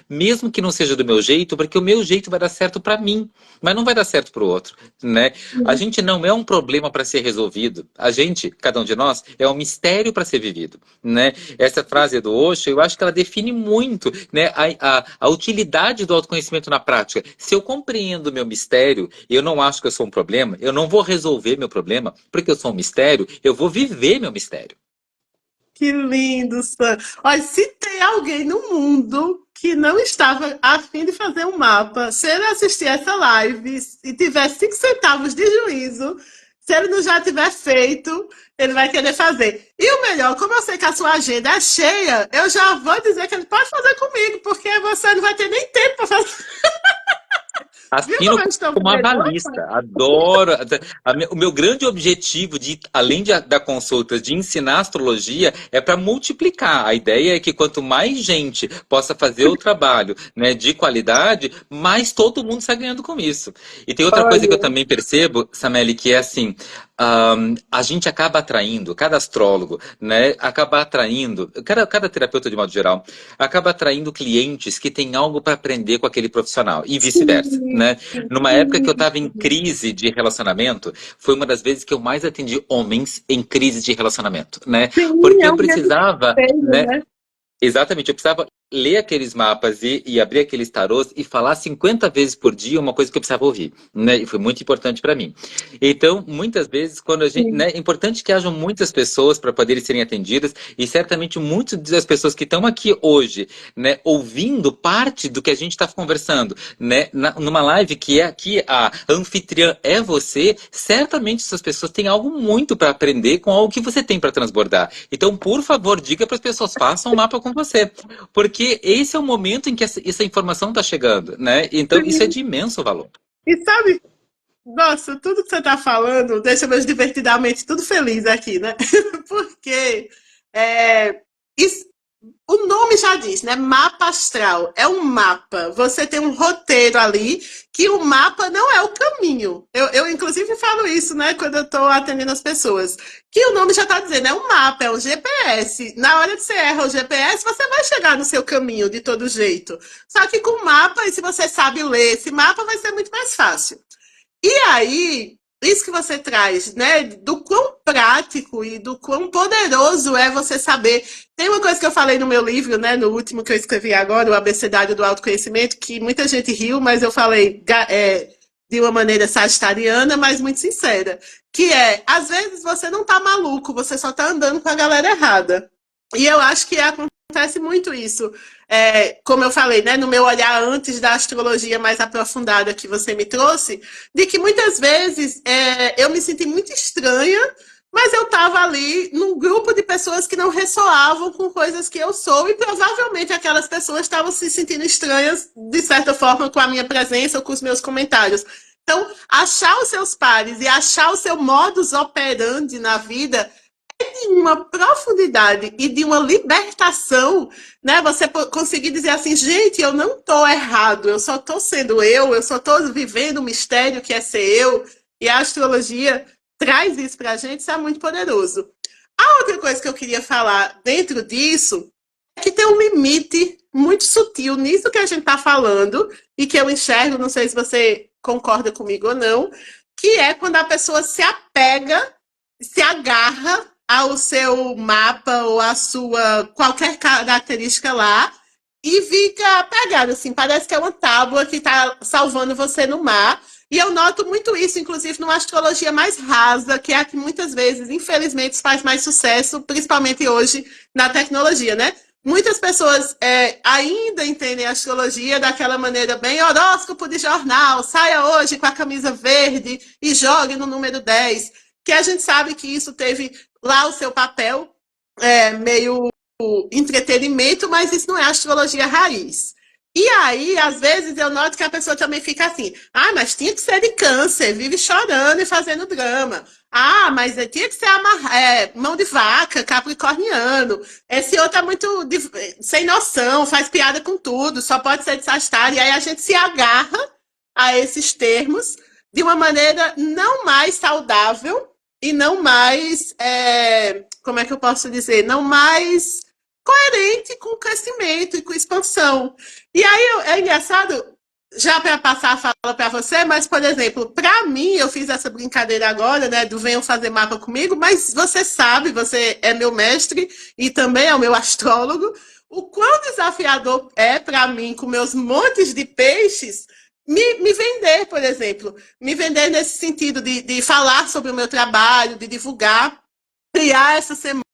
mesmo que não seja do meu jeito, porque o meu jeito vai dar certo para mim, mas não vai dar certo para o outro, né? A gente não é um problema para ser resolvido. A gente, cada um de nós, é um mistério para ser vivido, né? Essa frase do Osho, eu acho que ela define muito, né, a utilidade do autoconhecimento na prática. Se eu compreendo o meu mistério, eu não acho que eu sou um problema, eu não vou resolver meu problema, porque eu sou um mistério, eu vou viver meu mistério. Que lindo, Sam. Olha, se tem alguém no mundo que não estava a fim de fazer um mapa, se ele assistir essa live e tiver 5 centavos de juízo, se ele não já tiver feito, ele vai querer fazer. E o melhor, como eu sei que a sua agenda é cheia, eu já vou dizer que ele pode fazer comigo, porque você não vai ter nem tempo para fazer. Viu como Assino eu estou como generosa? avalista, adoro. O meu grande objetivo, além da consulta, de ensinar astrologia, é para multiplicar. A ideia é que quanto mais gente possa fazer o trabalho, né, de qualidade, mais todo mundo está ganhando com isso. E tem outra coisa que eu Olha, também percebo, Sameli, que é assim, a gente acaba atraindo, cada astrólogo, né, acaba atraindo, cada terapeuta de modo geral, acaba atraindo clientes que têm algo para aprender com aquele profissional e vice-versa, sim, né? Numa época que eu sim, estava em crise de relacionamento, foi uma das vezes que eu mais atendi homens em crise de relacionamento, né? sim, Porque é eu um grande precisava, espelho, né? né? Exatamente, eu precisava ler aqueles mapas e abrir aqueles tarôs e falar 50 vezes por dia uma coisa que eu precisava ouvir, né? E foi muito importante para mim. Então, muitas vezes, quando a gente, Sim. né, é importante que hajam muitas pessoas para poderem serem atendidas e certamente muitas das pessoas que estão aqui hoje, né, ouvindo parte do que a gente está conversando, né, numa live que é aqui a anfitriã é você, certamente essas pessoas têm algo muito para aprender com algo que você tem para transbordar. Então, por favor, diga para as pessoas, façam um mapa com você. Porque esse é o momento em que essa informação está chegando, né? Então, isso é Sim. de imenso valor. E sabe, nossa, tudo que você está falando deixa meus divertidamente tudo feliz aqui, né? Porque é, isso, o nome já diz, né? Mapa astral. É um mapa. Você tem um roteiro ali, que o mapa não é o caminho. Eu inclusive, falo isso, né? Quando eu estou atendendo as pessoas. Que o nome já está dizendo, é um mapa, é um GPS. Na hora que você erra o GPS, você vai chegar no seu caminho de todo jeito. Só que com o mapa, e se você sabe ler esse mapa, vai ser muito mais fácil. E aí, isso que você traz, né, do quão prático e do quão poderoso é você saber. Tem uma coisa que eu falei no meu livro, né, no último que eu escrevi agora, o Abecedário do Autoconhecimento, que muita gente riu, mas eu falei de uma maneira sagitariana, mas muito sincera, que é, às vezes você não tá maluco, você só tá andando com a galera errada. E eu acho que acontece muito isso. Como eu falei, né, no meu olhar antes da astrologia mais aprofundada que você me trouxe, de que muitas vezes eu me senti muito estranha, mas eu estava ali num grupo de pessoas que não ressoavam com coisas que eu sou, e provavelmente aquelas pessoas estavam se sentindo estranhas, de certa forma, com a minha presença ou com os meus comentários. Então, achar os seus pares e achar o seu modus operandi na vida de uma profundidade e de uma libertação, né? Você conseguir dizer assim, gente, eu não estou errado, eu só estou sendo eu só estou vivendo o mistério que é ser eu, e a astrologia traz isso para a gente, isso é muito poderoso. A outra coisa que eu queria falar dentro disso é que tem um limite muito sutil nisso que a gente está falando, e que eu enxergo, não sei se você concorda comigo ou não, que é quando a pessoa se apega, se agarra ao seu mapa ou à sua qualquer característica lá e fica apegado, assim, parece que é uma tábua que está salvando você no mar. E eu noto muito isso, inclusive, numa astrologia mais rasa, que é a que muitas vezes, infelizmente, faz mais sucesso, principalmente hoje na tecnologia, né? Muitas pessoas ainda entendem a astrologia daquela maneira bem horóscopo de jornal, saia hoje com a camisa verde e jogue no número 10, que a gente sabe que isso teve lá o seu papel meio entretenimento, mas isso não é astrologia raiz. E aí, às vezes, eu noto que a pessoa também fica assim, mas tinha que ser de câncer, vive chorando e fazendo drama. Mas tinha que ser mão de vaca, capricorniano. Esse outro é muito sem noção, faz piada com tudo, só pode ser de Sagitário. E aí a gente se agarra a esses termos de uma maneira não mais saudável e não mais, como é que eu posso dizer, não mais coerente com o crescimento e com a expansão. E aí é engraçado, já para passar a fala para você, mas, por exemplo, para mim, eu fiz essa brincadeira agora, né, do venham fazer mapa comigo, mas você sabe, você é meu mestre e também é o meu astrólogo, o quão desafiador é para mim, com meus montes de peixes, me vender, por exemplo. Me vender nesse sentido de falar sobre o meu trabalho, de divulgar, criar essa semana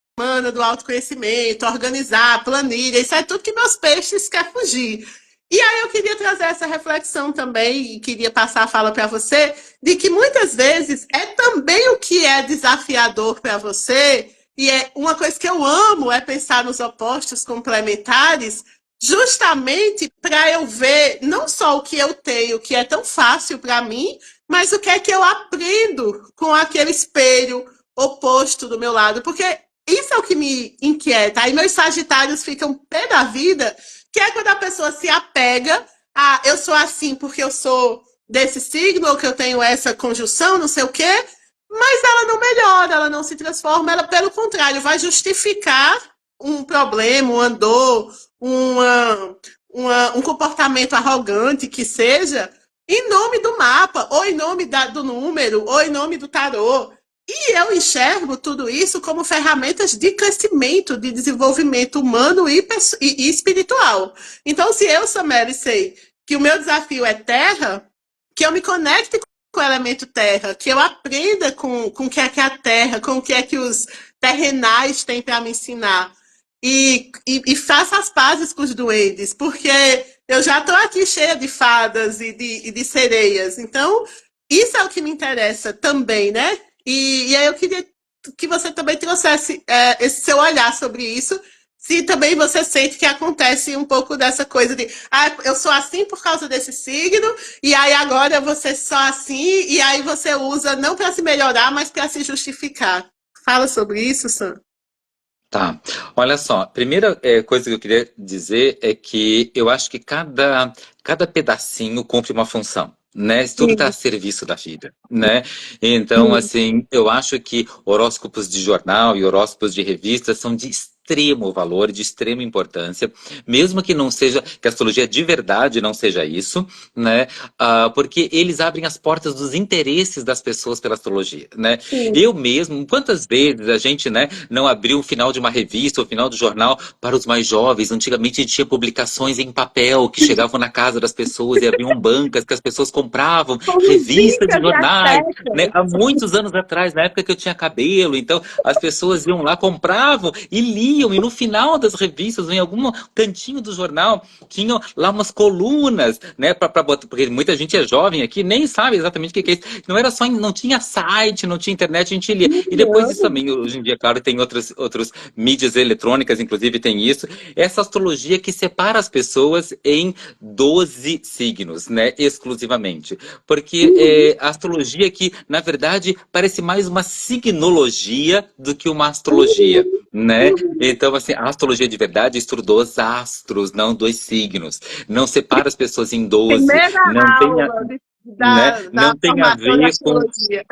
do autoconhecimento, organizar, planilha, isso é tudo que meus peixes querem fugir. E aí eu queria trazer essa reflexão também, e queria passar a fala para você, de que muitas vezes é também o que é desafiador para você, e é uma coisa que eu amo, é pensar nos opostos complementares, justamente para eu ver não só o que eu tenho, que é tão fácil para mim, mas o que é que eu aprendo com aquele espelho oposto do meu lado, porque isso é o que me inquieta. Aí meus sagitários ficam pé da vida, que é quando a pessoa se apega a eu sou assim porque eu sou desse signo, ou que eu tenho essa conjunção, não sei o quê, mas ela não melhora, ela não se transforma, ela, pelo contrário, vai justificar um problema, um andor, um comportamento arrogante que seja, em nome do mapa, ou em nome do número, ou em nome do tarô. E eu enxergo tudo isso como ferramentas de crescimento, de desenvolvimento humano e espiritual. Então, se eu, Samely, sei que o meu desafio é terra, que eu me conecte com o elemento terra, que eu aprenda com o que é a terra, com o que é que os terrenais têm para me ensinar. E faça as pazes com os duendes, porque eu já estou aqui cheia de fadas e de sereias. Então, isso é o que me interessa também, né? E aí eu queria que você também trouxesse esse seu olhar sobre isso, se também você sente que acontece um pouco dessa coisa de eu sou assim por causa desse signo, e aí agora você só assim, e aí você usa não para se melhorar, mas para se justificar. Fala sobre isso, Sam. Tá. Olha só, a primeira coisa que eu queria dizer é que eu acho que cada pedacinho cumpre uma função, né? Isso tudo está a Sim, serviço da vida, né? Então, sim. assim, eu acho que horóscopos de jornal e horóscopos de revista são de extremo valor, de extrema importância, mesmo que não seja, que a astrologia de verdade não seja isso, né? Porque eles abrem as portas dos interesses das pessoas pela astrologia, né? Sim. Eu mesmo, quantas vezes a gente, né, não abriu o final de uma revista ou o final do jornal para os mais jovens? Antigamente tinha publicações em papel que chegavam na casa das pessoas e abriam bancas que as pessoas compravam, Como revistas de dicas e jornais, né? aspectos. Há muitos anos atrás, na época que eu tinha cabelo, então as pessoas iam lá, compravam e liam, e no final das revistas, em algum cantinho do jornal, tinham lá umas colunas, né, para botar, porque muita gente é jovem aqui, nem sabe exatamente o que é isso. Não era só, não tinha site, não tinha internet, a gente lia. E depois disso Não. também, hoje em dia, claro, tem outros mídias eletrônicas, inclusive tem isso. Essa astrologia que separa as pessoas em 12 signos, né, exclusivamente. Porque a astrologia que, na verdade, parece mais uma signologia do que uma astrologia, né? Então, assim, a astrologia de verdade estuda os astros, não dos signos. Não separa as pessoas em 12. Primeira Não tem aula né? da Não tem a formação de ver com astrologia.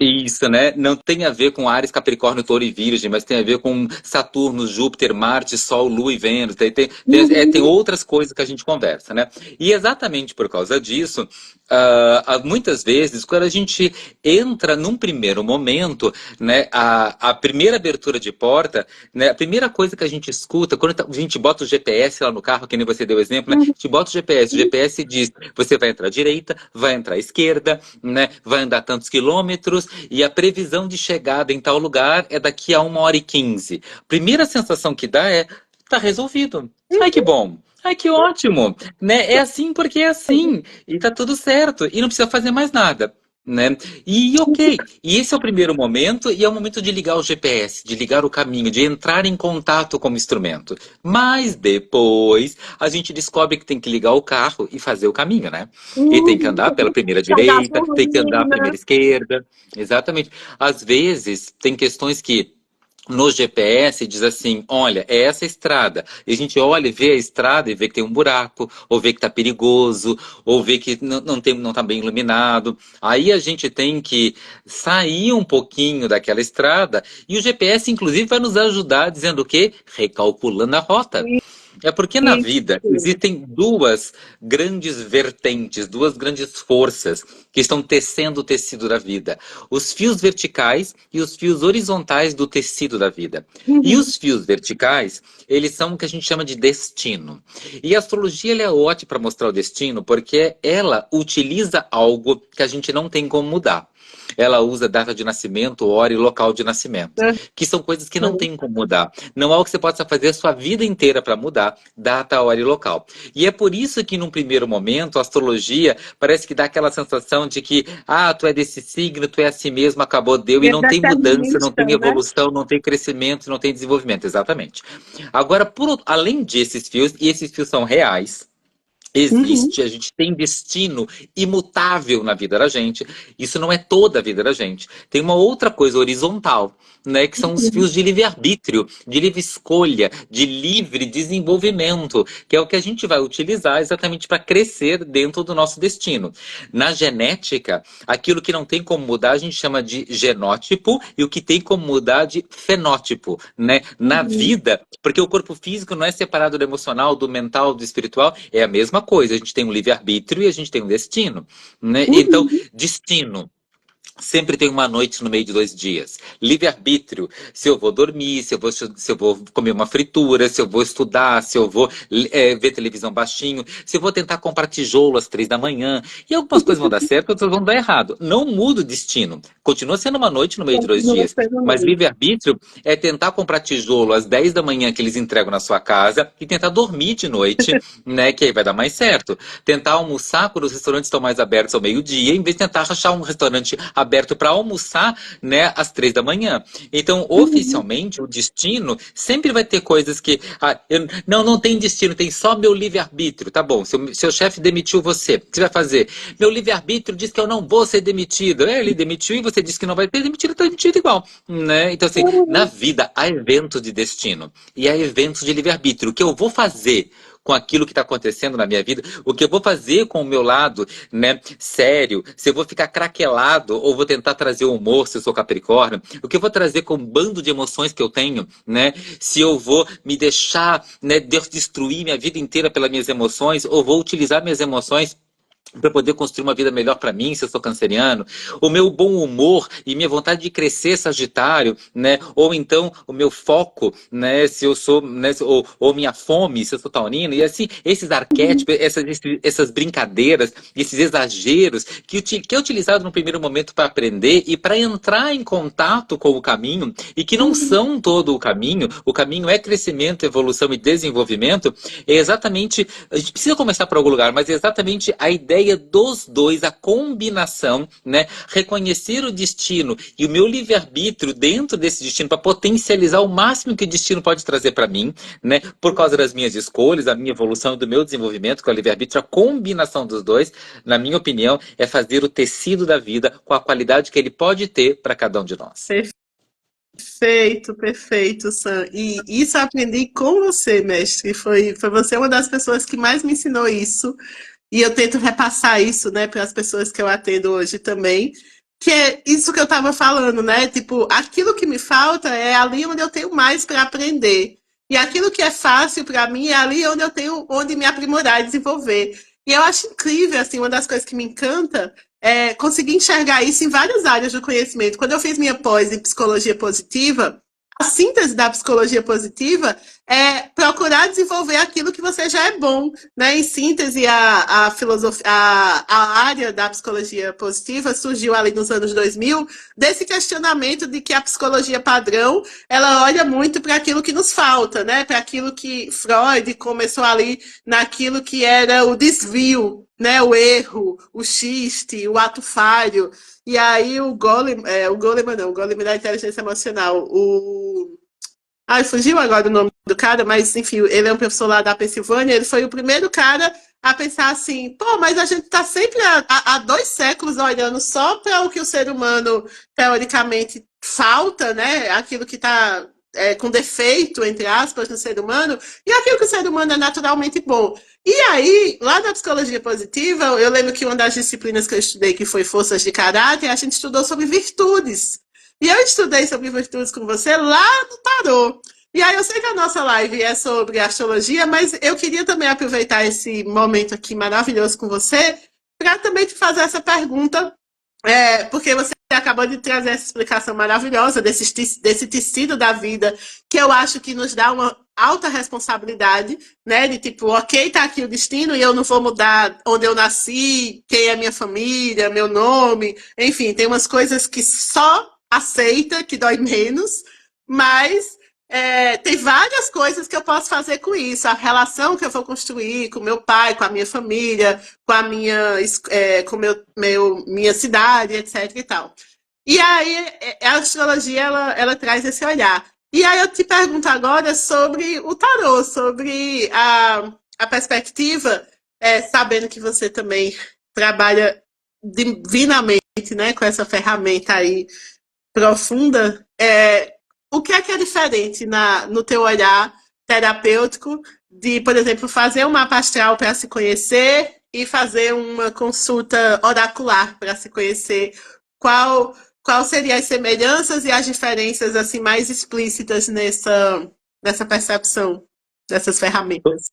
isso, né? Não tem a ver com Áries, Capricórnio, Touro e Virgem, mas tem a ver com Saturno, Júpiter, Marte, Sol, Lua e Vênus. Tem Uhum. outras coisas que a gente conversa, né? E exatamente por causa disso, muitas vezes, quando a gente entra num primeiro momento, né, a primeira abertura de porta, né, a primeira coisa que a gente escuta, quando a gente bota o GPS lá no carro, que nem você deu exemplo, né? A gente bota o GPS diz, você vai entrar à direita, vai entrar à esquerda, né? Vai andar tantos quilômetros e a previsão de chegada em tal lugar é daqui a 1h15. Primeira sensação que dá é, tá resolvido. Ai, que bom. Ai, que ótimo. Né? É assim porque é assim. E tá tudo certo. E não precisa fazer mais nada. Né? E ok, e esse é o primeiro momento, e é o momento de ligar o GPS, de ligar o caminho, de entrar em contato com o instrumento. Mas depois a gente descobre que tem que ligar o carro e fazer o caminho, né? E tem que andar pela primeira Pegar direita, tem que andar purpurina. primeira esquerda. Exatamente. Às vezes, tem questões que no GPS diz assim, olha, é essa estrada. E a gente olha e vê a estrada e vê que tem um buraco, ou vê que tá perigoso, ou vê que não tá bem iluminado. Aí a gente tem que sair um pouquinho daquela estrada e o GPS, inclusive, vai nos ajudar dizendo o quê? Recalculando a rota. É porque na vida Isso. existem duas grandes vertentes, duas grandes forças que estão tecendo o tecido da vida. Os fios verticais e os fios horizontais do tecido da vida. E Uhum. os fios verticais, eles são o que a gente chama de destino. E a astrologia ela é ótima para mostrar o destino porque ela utiliza algo que a gente não tem como mudar. Ela usa data de nascimento, hora e local de nascimento, que são coisas que não Uhum. tem como mudar. Não é algo que você possa fazer a sua vida inteira para mudar, data, hora e local. E é por isso que, num primeiro momento, a astrologia parece que dá aquela sensação de que, tu é desse signo, tu é assim mesmo, acabou, deu, e E é não tem mudança, não determinista, tem né? evolução, não tem crescimento, não tem desenvolvimento. Exatamente. Agora, além desses fios, e esses fios são reais, Uhum. existe, a gente tem destino imutável na vida da gente. Isso não é toda a vida da gente. Tem uma outra coisa horizontal, né, que são os Uhum. fios de livre-arbítrio, de livre escolha, de livre desenvolvimento, que é o que a gente vai utilizar exatamente para crescer dentro do nosso destino. Na genética, aquilo que não tem como mudar, a gente chama de genótipo, e o que tem como mudar de fenótipo, né? Na Uhum. vida, porque o corpo físico não é separado do emocional, do mental, do espiritual, é a mesma coisa. A gente tem um livre-arbítrio e a gente tem um destino, né? Então, Uhum. destino. Sempre tem uma noite no meio de 2 dias. Livre-arbítrio. Se eu vou dormir, se eu vou comer uma fritura, se eu vou estudar, se eu vou ver televisão baixinho, se eu vou tentar comprar tijolo às 3 da manhã. E algumas coisas vão dar certo, outras vão dar errado. Não muda o destino. Continua sendo uma noite no meio de dois Continua dias. sendo Mas noite. livre-arbítrio é tentar comprar tijolo às 10 da manhã que eles entregam na sua casa e tentar dormir de noite, né? Que aí vai dar mais certo. Tentar almoçar quando os restaurantes estão mais abertos ao meio-dia, em vez de tentar achar um restaurante aberto aberto para almoçar, né, às 3 da manhã. Então, oficialmente, o destino sempre vai ter coisas que... não tem destino, tem só meu livre-arbítrio. Tá bom, seu chefe demitiu você. O que você vai fazer? Meu livre-arbítrio diz que eu não vou ser demitido. Ele demitiu e você disse que não vai ser demitido, tá demitido igual. Né? Então, assim, na vida há eventos de destino e há eventos de livre-arbítrio. O que eu vou fazer com aquilo que está acontecendo na minha vida, o que eu vou fazer com o meu lado, né, sério, se eu vou ficar craquelado ou vou tentar trazer humor, se eu sou Capricórnio, o que eu vou trazer com o bando de emoções que eu tenho, né, se eu vou me deixar, né, destruir minha vida inteira pelas minhas emoções ou vou utilizar minhas emoções para poder construir uma vida melhor para mim, se eu sou canceriano, o meu bom humor e minha vontade de crescer, Sagitário, né? Ou então o meu foco, né? Se eu sou, né? Ou minha fome, se eu sou taurino, e assim, esses arquétipos, essas brincadeiras, esses exageros que é utilizado no primeiro momento para aprender e para entrar em contato com o caminho e que não são todo o caminho é crescimento, evolução e desenvolvimento, é exatamente, a gente precisa começar por algum lugar, mas é exatamente a ideia dos dois, a combinação, né? Reconhecer o destino e o meu livre-arbítrio dentro desse destino para potencializar o máximo que o destino pode trazer para mim, né? Por causa das minhas escolhas, a minha evolução e do meu desenvolvimento com o livre-arbítrio, a combinação dos dois, na minha opinião, é fazer o tecido da vida com a qualidade que ele pode ter para cada um de nós. Perfeito, perfeito, Sam. E isso eu aprendi com você, mestre. Foi você uma das pessoas que mais me ensinou isso. E eu tento repassar isso, né, para as pessoas que eu atendo hoje também. Que é isso que eu estava falando, né? Tipo, aquilo que me falta é ali onde eu tenho mais para aprender. E aquilo que é fácil para mim é ali onde eu tenho onde me aprimorar e desenvolver. E eu acho incrível, assim, uma das coisas que me encanta é conseguir enxergar isso em várias áreas do conhecimento. Quando eu fiz minha pós em psicologia positiva, a síntese da psicologia positiva é procurar desenvolver aquilo que você já é bom, né? Em síntese, a filosofia, a área da psicologia positiva surgiu ali nos anos 2000 desse questionamento de que a psicologia padrão ela olha muito para aquilo que nos falta, né? Para aquilo que Freud começou ali naquilo que era o desvio, né? O erro, o xiste, o ato falho. E aí o Goleman da inteligência emocional, fugiu agora o nome do cara, mas enfim, ele é um professor lá da Pensilvânia, ele foi o primeiro cara a pensar assim, pô, mas a gente está sempre há 2 séculos olhando só para o que o ser humano teoricamente falta, né? Aquilo que está com defeito, entre aspas, no ser humano, e aquilo que o ser humano é naturalmente bom. E aí, lá na psicologia positiva, eu lembro que uma das disciplinas que eu estudei, que foi forças de caráter, a gente estudou sobre virtudes. E eu estudei sobre virtudes com você lá no tarô. E aí eu sei que a nossa live é sobre astrologia, mas eu queria também aproveitar esse momento aqui maravilhoso com você para também te fazer essa pergunta, porque você acabou de trazer essa explicação maravilhosa desse tecido da vida, que eu acho que nos dá uma alta responsabilidade, né? De tipo, ok, tá aqui o destino e eu não vou mudar onde eu nasci, quem é minha família, meu nome, enfim, tem umas coisas que só aceita, que dói menos, mas tem várias coisas que eu posso fazer com isso. A relação que eu vou construir com meu pai, com a minha família, com a com minha cidade, etc. e tal. E aí a astrologia ela traz esse olhar. E aí eu te pergunto agora sobre o tarô, sobre a perspectiva, sabendo que você também trabalha divinamente, né, com essa ferramenta aí profunda, o que é diferente no teu olhar terapêutico de, por exemplo, fazer um mapa astral para se conhecer e fazer uma consulta oracular para se conhecer? Qual seriam as semelhanças e as diferenças assim mais explícitas nessa percepção dessas ferramentas?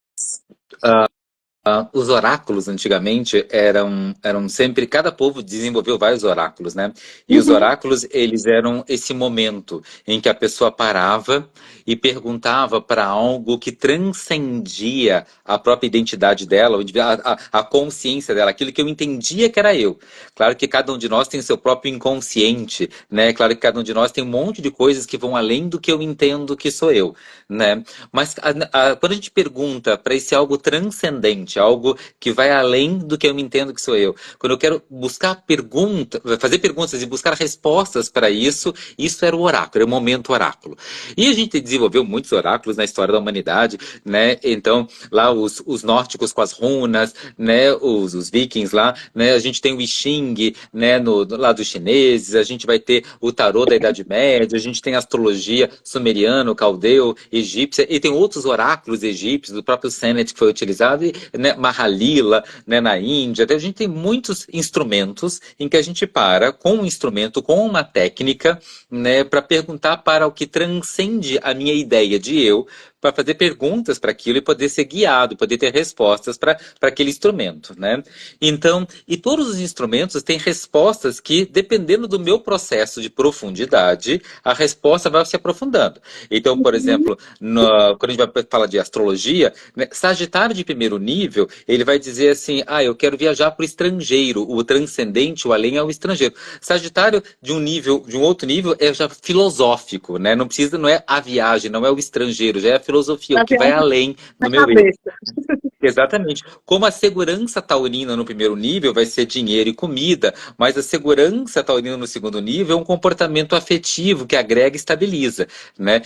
Os oráculos antigamente eram sempre, cada povo desenvolveu vários oráculos, né? E os oráculos, eles eram esse momento em que a pessoa parava e perguntava para algo que transcendia a própria identidade dela, a consciência dela, aquilo que eu entendia que era eu. Claro que cada um de nós tem o seu próprio inconsciente, né? Claro que cada um de nós tem um monte de coisas que vão além do que eu entendo que sou eu, né? Mas quando a gente pergunta para esse algo transcendente, transcendente, algo que vai além do que eu me entendo que sou eu. Quando eu quero buscar perguntas, fazer perguntas e buscar respostas para isso era o oráculo, era o momento oráculo. E a gente desenvolveu muitos oráculos na história da humanidade, né? Então, lá os nórdicos com as runas, né? Os vikings lá, né? A gente tem o I Ching, né? No lado dos chineses, a gente vai ter o tarô da Idade Média, a gente tem a astrologia sumeriano, caldeu, egípcia, e tem outros oráculos egípcios, do próprio Senet que foi utilizado, e, né? Mahalila, né? Na Índia. Então, a gente tem muitos instrumentos em que a gente para com um instrumento, com uma técnica, né? Para perguntar para o que transcende a minha ideia de eu, para fazer perguntas para aquilo e poder ser guiado, poder ter respostas para aquele instrumento, né? Então, e todos os instrumentos têm respostas que, dependendo do meu processo de profundidade, a resposta vai se aprofundando. Então, por exemplo, quando a gente vai falar de astrologia, né, Sagitário de primeiro nível, ele vai dizer assim, eu quero viajar para o estrangeiro, o transcendente, o além é o estrangeiro. Sagitário de um outro nível é já filosófico, né? Não é a viagem, não é o estrangeiro, já é a filosofia, o Na que vai viagem além da do meu eu. cabeça. Exatamente. Como a segurança taurina no primeiro nível vai ser dinheiro e comida, mas a segurança taurina no segundo nível é um comportamento afetivo que agrega e estabiliza, né?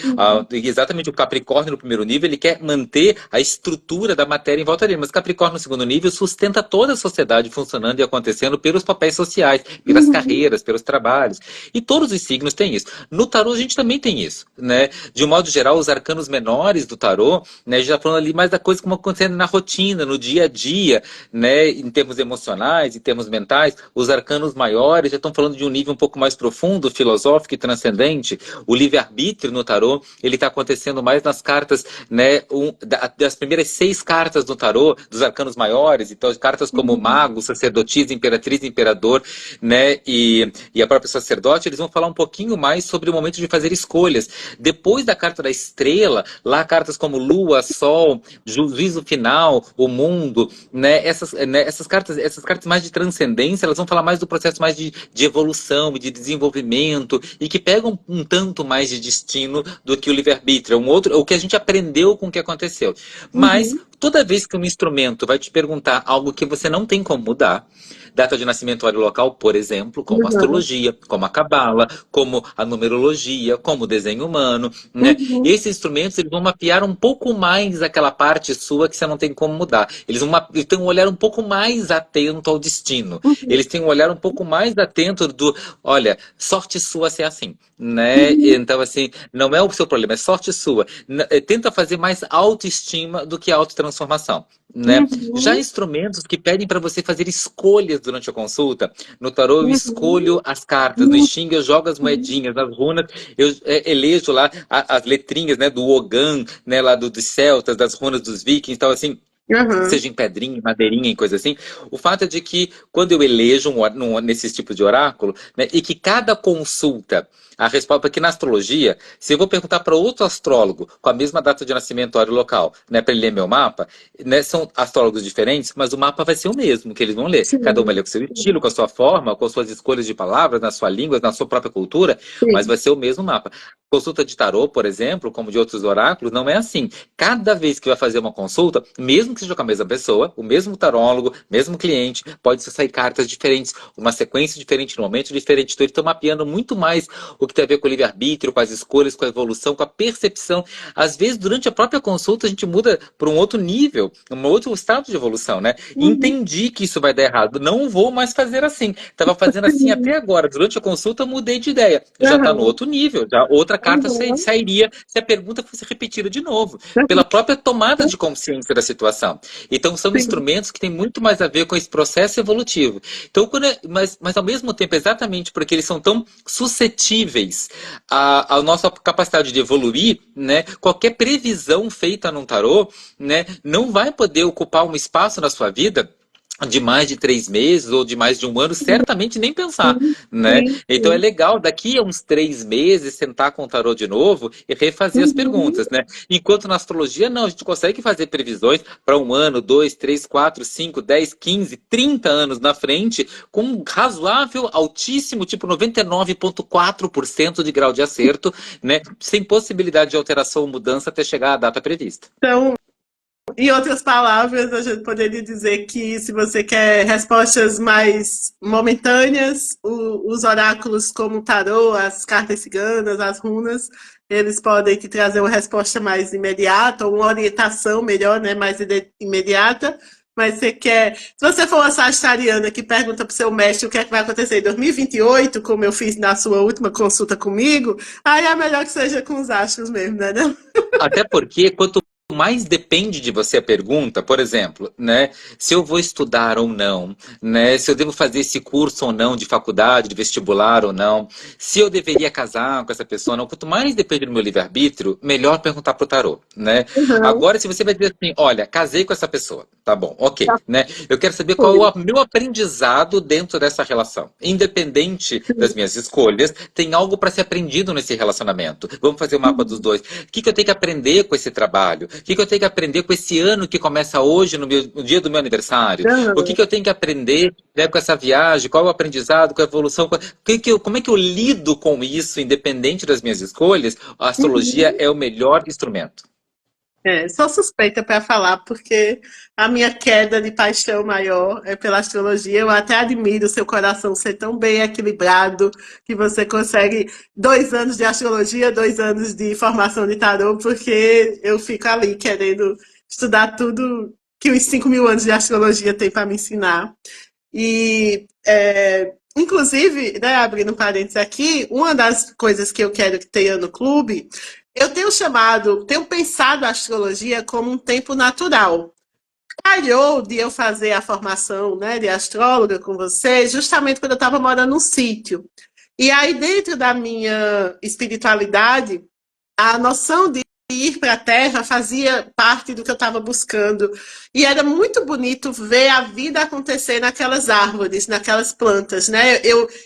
Exatamente, o Capricórnio no primeiro nível, ele quer manter a estrutura da matéria em volta dele, mas Capricórnio no segundo nível sustenta toda a sociedade funcionando e acontecendo pelos papéis sociais, pelas carreiras, pelos trabalhos. E todos os signos têm isso. No tarô a gente também tem isso, né? De um modo geral, os arcanos menores do tarô, né, a gente está falando ali mais da coisa como acontecendo na rotina, no dia a dia, né, em termos emocionais, em termos mentais. Os arcanos maiores já estão falando de um nível um pouco mais profundo, filosófico e transcendente. O livre-arbítrio no tarô, ele está acontecendo mais nas cartas, né, das primeiras 6 cartas do tarô, dos arcanos maiores, então cartas como mago, sacerdotisa, imperatriz, imperador, né, e a própria sacerdote, eles vão falar um pouquinho mais sobre o momento de fazer escolhas. Depois da carta da estrela, lá cartas como Lua, Sol, Juízo Final, o Mundo, né? Essas cartas mais de transcendência, elas vão falar mais do processo mais de evolução e de desenvolvimento e que pegam um tanto mais de destino do que o livre-arbítrio, o que a gente aprendeu com o que aconteceu. Mas toda vez que um instrumento vai te perguntar algo que você não tem como mudar, data de nascimento, hora e local, por exemplo, como a astrologia, como a cabala, como a numerologia, como o desenho humano, né? Esses instrumentos, eles vão mapear um pouco mais aquela parte sua que você não tem como mudar. Eles têm um olhar um pouco mais atento ao destino. Eles têm um olhar um pouco mais atento olha, sorte sua ser assim, né? Então, assim, não é o seu problema, é sorte sua. Tenta fazer mais autoestima do que autotransformação, né? Já instrumentos que pedem para você fazer escolhas durante a consulta. No tarô eu escolho as cartas, no I Ching eu jogo as moedinhas, nas runas eu elejo lá as letrinhas, né, do Ogan, né, lá dos celtas, das runas dos vikings, então assim, seja em pedrinha, em madeirinha, em coisa assim. O fato é de que quando eu elejo nesses tipos de oráculo, né, e que cada consulta, a resposta, porque na astrologia, se eu vou perguntar para outro astrólogo com a mesma data de nascimento, hora e local, né, para ele ler meu mapa, né, são astrólogos diferentes, mas o mapa vai ser o mesmo que eles vão ler. Cada um vai ler com o seu estilo, com a sua forma, com as suas escolhas de palavras, na sua língua, na sua própria cultura, mas vai ser o mesmo mapa. Consulta de tarô, por exemplo, como de outros oráculos, não é assim. Cada vez que vai fazer uma consulta, mesmo que seja com a mesma pessoa, o mesmo tarólogo, mesmo cliente, pode sair cartas diferentes, uma sequência diferente, no momento diferente. Então, eles estão mapeando muito mais o que tem a ver com o livre-arbítrio, com as escolhas, com a evolução, com a percepção. Às vezes, durante a própria consulta, a gente muda para um outro nível, um outro estado de evolução, né? Entendi que isso vai dar errado, não vou mais fazer assim. Estava fazendo assim até agora. Durante a consulta, mudei de ideia. Já está no outro nível, já outra carta sairia se a pergunta fosse repetida de novo, pela própria tomada de consciência da situação. Então, são instrumentos que têm muito mais a ver com esse processo evolutivo. Então, mas ao mesmo tempo, exatamente porque eles são tão suscetíveis à nossa capacidade de evoluir, né, qualquer previsão feita num tarô, né, não vai poder ocupar um espaço na sua vida de mais de 3 meses ou de mais de um ano, certamente nem pensar, né? Então é legal, daqui a uns 3 meses, sentar com o tarô de novo e refazer as perguntas, né? Enquanto na astrologia, não, a gente consegue fazer previsões para 1 ano, 2, 3, 4, 5, 10, 15, 30 anos na frente, com um razoável, altíssimo, tipo 99,4% de grau de acerto, né? Sem possibilidade de alteração ou mudança até chegar à data prevista. Então, em outras palavras, a gente poderia dizer que se você quer respostas mais momentâneas, os oráculos como o tarô, as cartas ciganas, as runas, eles podem te trazer uma resposta mais imediata, ou uma orientação melhor, né, mais imediata. Mas você quer. Se você for uma sagitariana que pergunta para o seu mestre o que é que vai acontecer em 2028, como eu fiz na sua última consulta comigo, aí é melhor que seja com os astros mesmo, né? Não? Até porque quanto mais depende de você a pergunta, por exemplo, né, se eu vou estudar ou não, né, se eu devo fazer esse curso ou não de faculdade, de vestibular ou não, se eu deveria casar com essa pessoa ou não, quanto mais depende do meu livre-arbítrio, melhor perguntar pro tarô, né? Uhum. Agora, se você vai dizer assim, olha, casei com essa pessoa, tá bom, ok, Já né? Eu quero saber qual foi. é o meu aprendizado dentro dessa relação. Independente das minhas escolhas, tem algo para ser aprendido nesse relacionamento. Vamos fazer o mapa dos dois. O que que eu tenho que aprender com esse trabalho? O que que eu tenho que aprender com esse ano que começa hoje, no dia do meu aniversário? O que Uhum. que eu tenho que aprender, né, com essa viagem? Qual é o aprendizado, qual é a evolução? Como é que eu lido com isso, independente das minhas escolhas? A astrologia Uhum. é o melhor instrumento. É, sou suspeita para falar, porque a minha queda de paixão maior é pela astrologia. Eu até admiro o seu coração ser tão bem equilibrado que você consegue 2 anos de astrologia, 2 anos de formação de tarô, porque eu fico ali querendo estudar tudo que os 5.000 anos de astrologia tem para me ensinar. E, inclusive, né, abrindo um parênteses aqui, uma das coisas que eu quero que tenha no clube, eu tenho pensado a astrologia como um tempo natural. Calhou de eu fazer a formação, né, de astróloga com você, justamente quando eu estava morando num sítio. E aí, dentro da minha espiritualidade, a noção de ir para a Terra fazia parte do que eu estava buscando. E era muito bonito ver a vida acontecer naquelas árvores, naquelas plantas, né?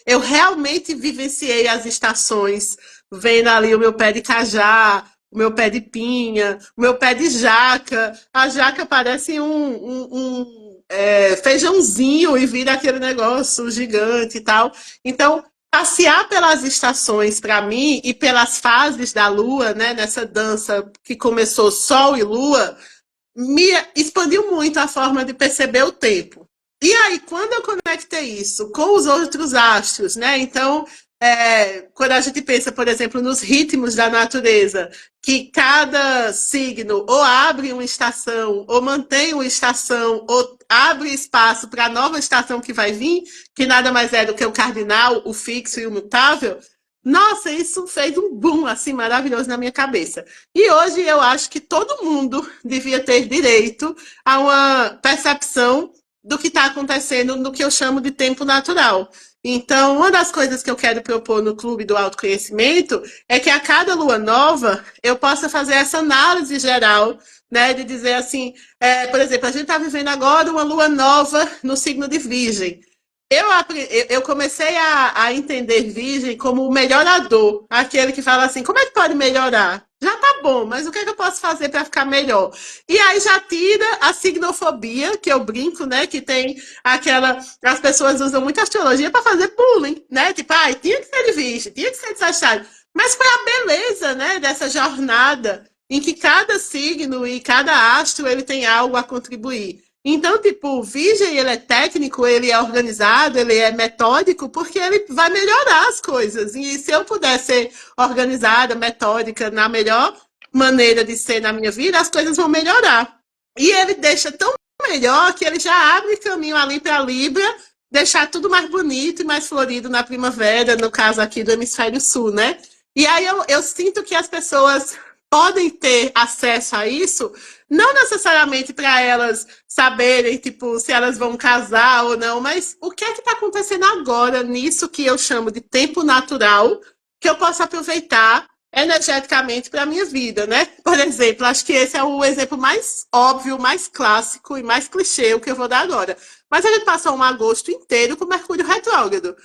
Eu realmente vivenciei as estações, vendo ali o meu pé de cajá, o meu pé de pinha, o meu pé de jaca. A jaca parece um feijãozinho e vira aquele negócio gigante e tal. Então, passear pelas estações para mim e pelas fases da lua, né, nessa dança que começou Sol e Lua, me expandiu muito a forma de perceber o tempo. E aí, quando eu conectei isso com os outros astros, né? Então, quando a gente pensa, por exemplo, nos ritmos da natureza, que cada signo ou abre uma estação, ou mantém uma estação, ou abre espaço para a nova estação que vai vir, que nada mais é do que o cardinal, o fixo e o mutável. Nossa, isso fez um boom assim maravilhoso na minha cabeça. E hoje eu acho que todo mundo devia ter direito a uma percepção do que está acontecendo no que eu chamo de tempo natural. Então, uma das coisas que eu quero propor no Clube do Autoconhecimento é que a cada lua nova eu possa fazer essa análise geral, né, de dizer assim, por exemplo, a gente está vivendo agora uma lua nova no signo de Virgem. Eu comecei a entender Virgem como o melhorador, aquele que fala assim, como é que pode melhorar? Já tá bom, mas o que é que eu posso fazer para ficar melhor? E aí já tira a signofobia, que eu brinco, né? Que tem aquela. As pessoas usam muito astrologia para fazer bullying, né? Tipo, ai, tinha que ser de virgem, tinha que ser de Sagitário. Mas foi a beleza, né, dessa jornada em que cada signo e cada astro ele tem algo a contribuir. Então, tipo, o Virgem, ele é técnico, ele é organizado, ele é metódico, porque ele vai melhorar as coisas. E se eu puder ser organizada, metódica, na melhor maneira de ser na minha vida, as coisas vão melhorar. E ele deixa tão melhor que ele já abre caminho ali para a Libra, deixar tudo mais bonito e mais florido na primavera, no caso aqui do hemisfério sul, né? E aí eu sinto que as pessoas podem ter acesso a isso, não necessariamente para elas saberem, tipo, se elas vão casar ou não, mas o que é que está acontecendo agora nisso que eu chamo de tempo natural, que eu posso aproveitar energeticamente para a minha vida, né? Por exemplo, acho que esse é o exemplo mais óbvio, mais clássico e mais clichê, o que eu vou dar agora. Mas a gente passou um agosto inteiro com Mercúrio retrógrado.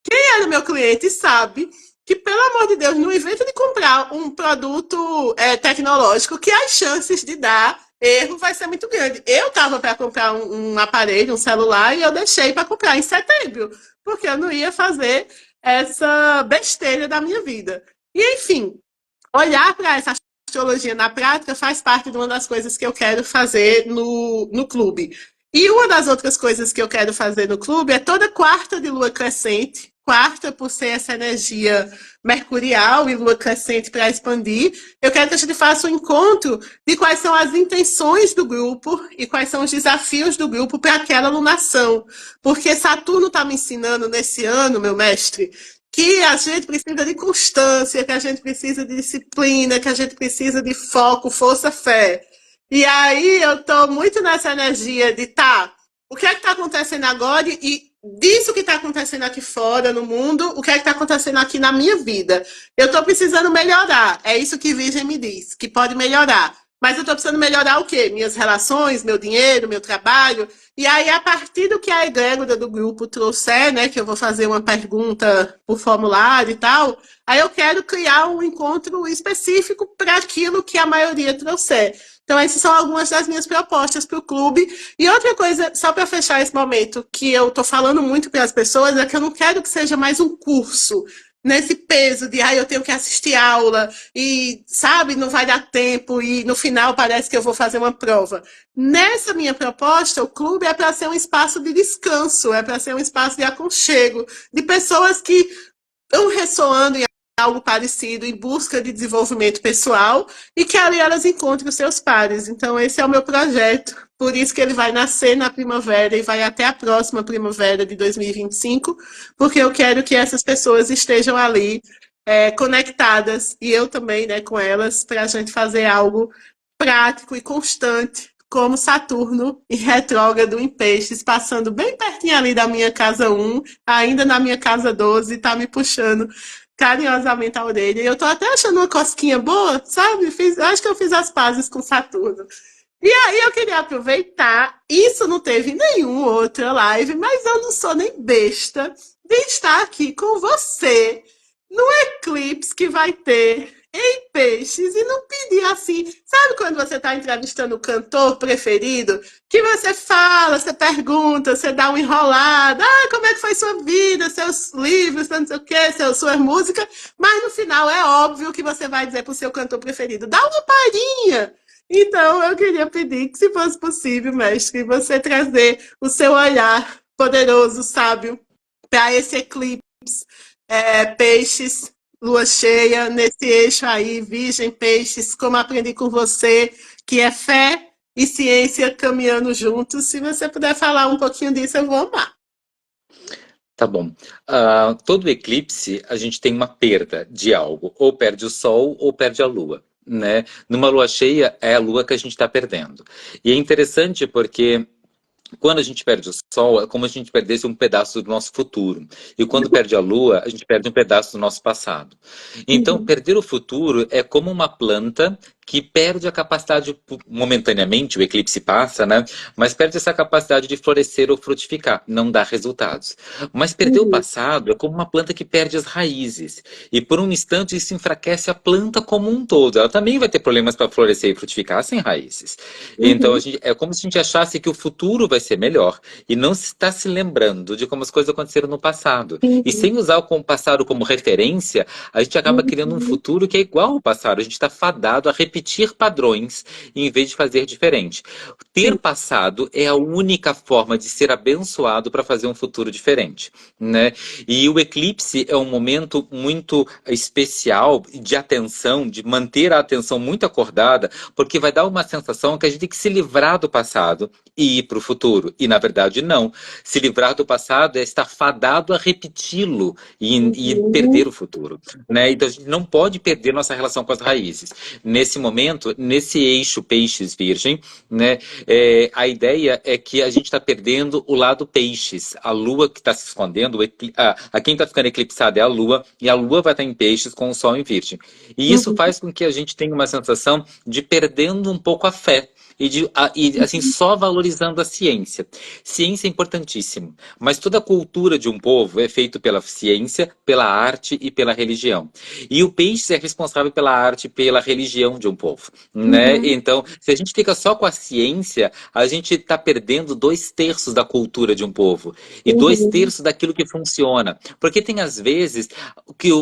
Quem era meu cliente sabe que, pelo amor de Deus, no evento de comprar um produto tecnológico, que as chances de dar erro vai ser muito grande. Eu estava para comprar um aparelho, um celular, e eu deixei para comprar em setembro, porque eu não ia fazer essa besteira da minha vida. E, enfim, olhar para essa astrologia na prática faz parte de uma das coisas que eu quero fazer no clube. E uma das outras coisas que eu quero fazer no clube é toda quarta de lua crescente, quarta por ser essa energia mercurial e lua crescente para expandir. Eu quero que a gente faça um encontro de quais são as intenções do grupo e quais são os desafios do grupo para aquela lunação. Porque Saturno está me ensinando nesse ano, meu mestre, que a gente precisa de constância, que a gente precisa de disciplina, que a gente precisa de foco, força, fé. E aí eu tô muito nessa energia de o que é que tá acontecendo agora e disso que tá acontecendo aqui fora no mundo, o que é que tá acontecendo aqui na minha vida. Eu tô precisando melhorar. É isso que Virgem me diz, que pode melhorar. Mas eu tô precisando melhorar o quê? Minhas relações, meu dinheiro, meu trabalho. E aí, a partir do que a egrégora do grupo trouxer, né, que eu vou fazer uma pergunta por formulário e tal, aí eu quero criar um encontro específico para aquilo que a maioria trouxer. Então, essas são algumas das minhas propostas para o clube. E outra coisa, só para fechar esse momento, que eu estou falando muito para as pessoas, é que eu não quero que seja mais um curso nesse peso de, eu tenho que assistir aula e, sabe, não vai dar tempo e no final parece que eu vou fazer uma prova. Nessa minha proposta, o clube é para ser um espaço de descanso, é para ser um espaço de aconchego, de pessoas que estão ressoando em algo parecido, em busca de desenvolvimento pessoal, e que ali elas encontrem os seus pares. Então, esse é o meu projeto. Por isso que ele vai nascer na primavera e vai até a próxima primavera de 2025, porque eu quero que essas pessoas estejam ali conectadas, e eu também, né, com elas, para a gente fazer algo prático e constante, como Saturno em retrógrado em Peixes, passando bem pertinho ali da minha casa 1, ainda na minha casa 12, tá me puxando carinhosamente a orelha. E eu tô até achando uma cosquinha boa, sabe? Acho que eu fiz as pazes com Saturno. E aí eu queria aproveitar, isso não teve nenhuma outra live, mas eu não sou nem besta de estar aqui com você no eclipse que vai ter em Peixes e não pedir assim. Sabe quando você está entrevistando o cantor preferido? Que você fala, você pergunta, você dá uma enrolada. Como é que foi sua vida, seus livros, não sei o quê, suas músicas. Mas no final é óbvio que você vai dizer para o seu cantor preferido: dá uma palhinha. Então eu queria pedir que, se fosse possível, mestre, você trazer o seu olhar poderoso, sábio, para esse eclipse. Peixes, lua cheia, nesse eixo aí, Virgem, Peixes, como aprendi com você, que é fé e ciência caminhando juntos. Se você puder falar um pouquinho disso, eu vou amar. Tá bom. Todo eclipse, a gente tem uma perda de algo. Ou perde o Sol ou perde a Lua. Né? Numa lua cheia, é a Lua que a gente está perdendo. E é interessante porque quando a gente perde o Sol, é como se a gente perdesse um pedaço do nosso futuro. E quando perde a Lua, a gente perde um pedaço do nosso passado. Então, perder o futuro é como uma planta que perde a capacidade, momentaneamente, o eclipse passa, né? Mas perde essa capacidade de florescer ou frutificar, não dá resultados. Mas perder o passado é como uma planta que perde as raízes. E por um instante isso enfraquece a planta como um todo. Ela também vai ter problemas para florescer e frutificar sem raízes. Então, é como se a gente achasse que o futuro vai ser melhor e não está se lembrando de como as coisas aconteceram no passado. E sem usar o passado como referência, a gente acaba criando um futuro que é igual ao passado. A gente está fadado a repetir padrões em vez de fazer diferente. Ter passado é a única forma de ser abençoado para fazer um futuro diferente, né? E o eclipse é um momento muito especial de atenção, de manter a atenção muito acordada, porque vai dar uma sensação que a gente tem que se livrar do passado e ir para o futuro. E, na verdade, não. Se livrar do passado é estar fadado a repeti-lo e perder o futuro, né? Então, a gente não pode perder nossa relação com as raízes. Nesse momento, nesse eixo Peixes-Virgem, né, a ideia é que a gente está perdendo o lado Peixes. A Lua que está se escondendo, a quem está ficando eclipsada é a Lua, e a Lua vai estar em Peixes com o Sol em Virgem. E isso faz com que a gente tenha uma sensação de perdendo um pouco a fé. e assim, só valorizando a ciência. Ciência é importantíssimo, mas toda a cultura de um povo é feita pela ciência, pela arte e pela religião. E o peixe é responsável pela arte e pela religião de um povo, né? Uhum, Então, se a gente fica só com a ciência, a gente está perdendo 2/3 da cultura de um povo e dois uhum, terços daquilo que funciona. Porque tem às vezes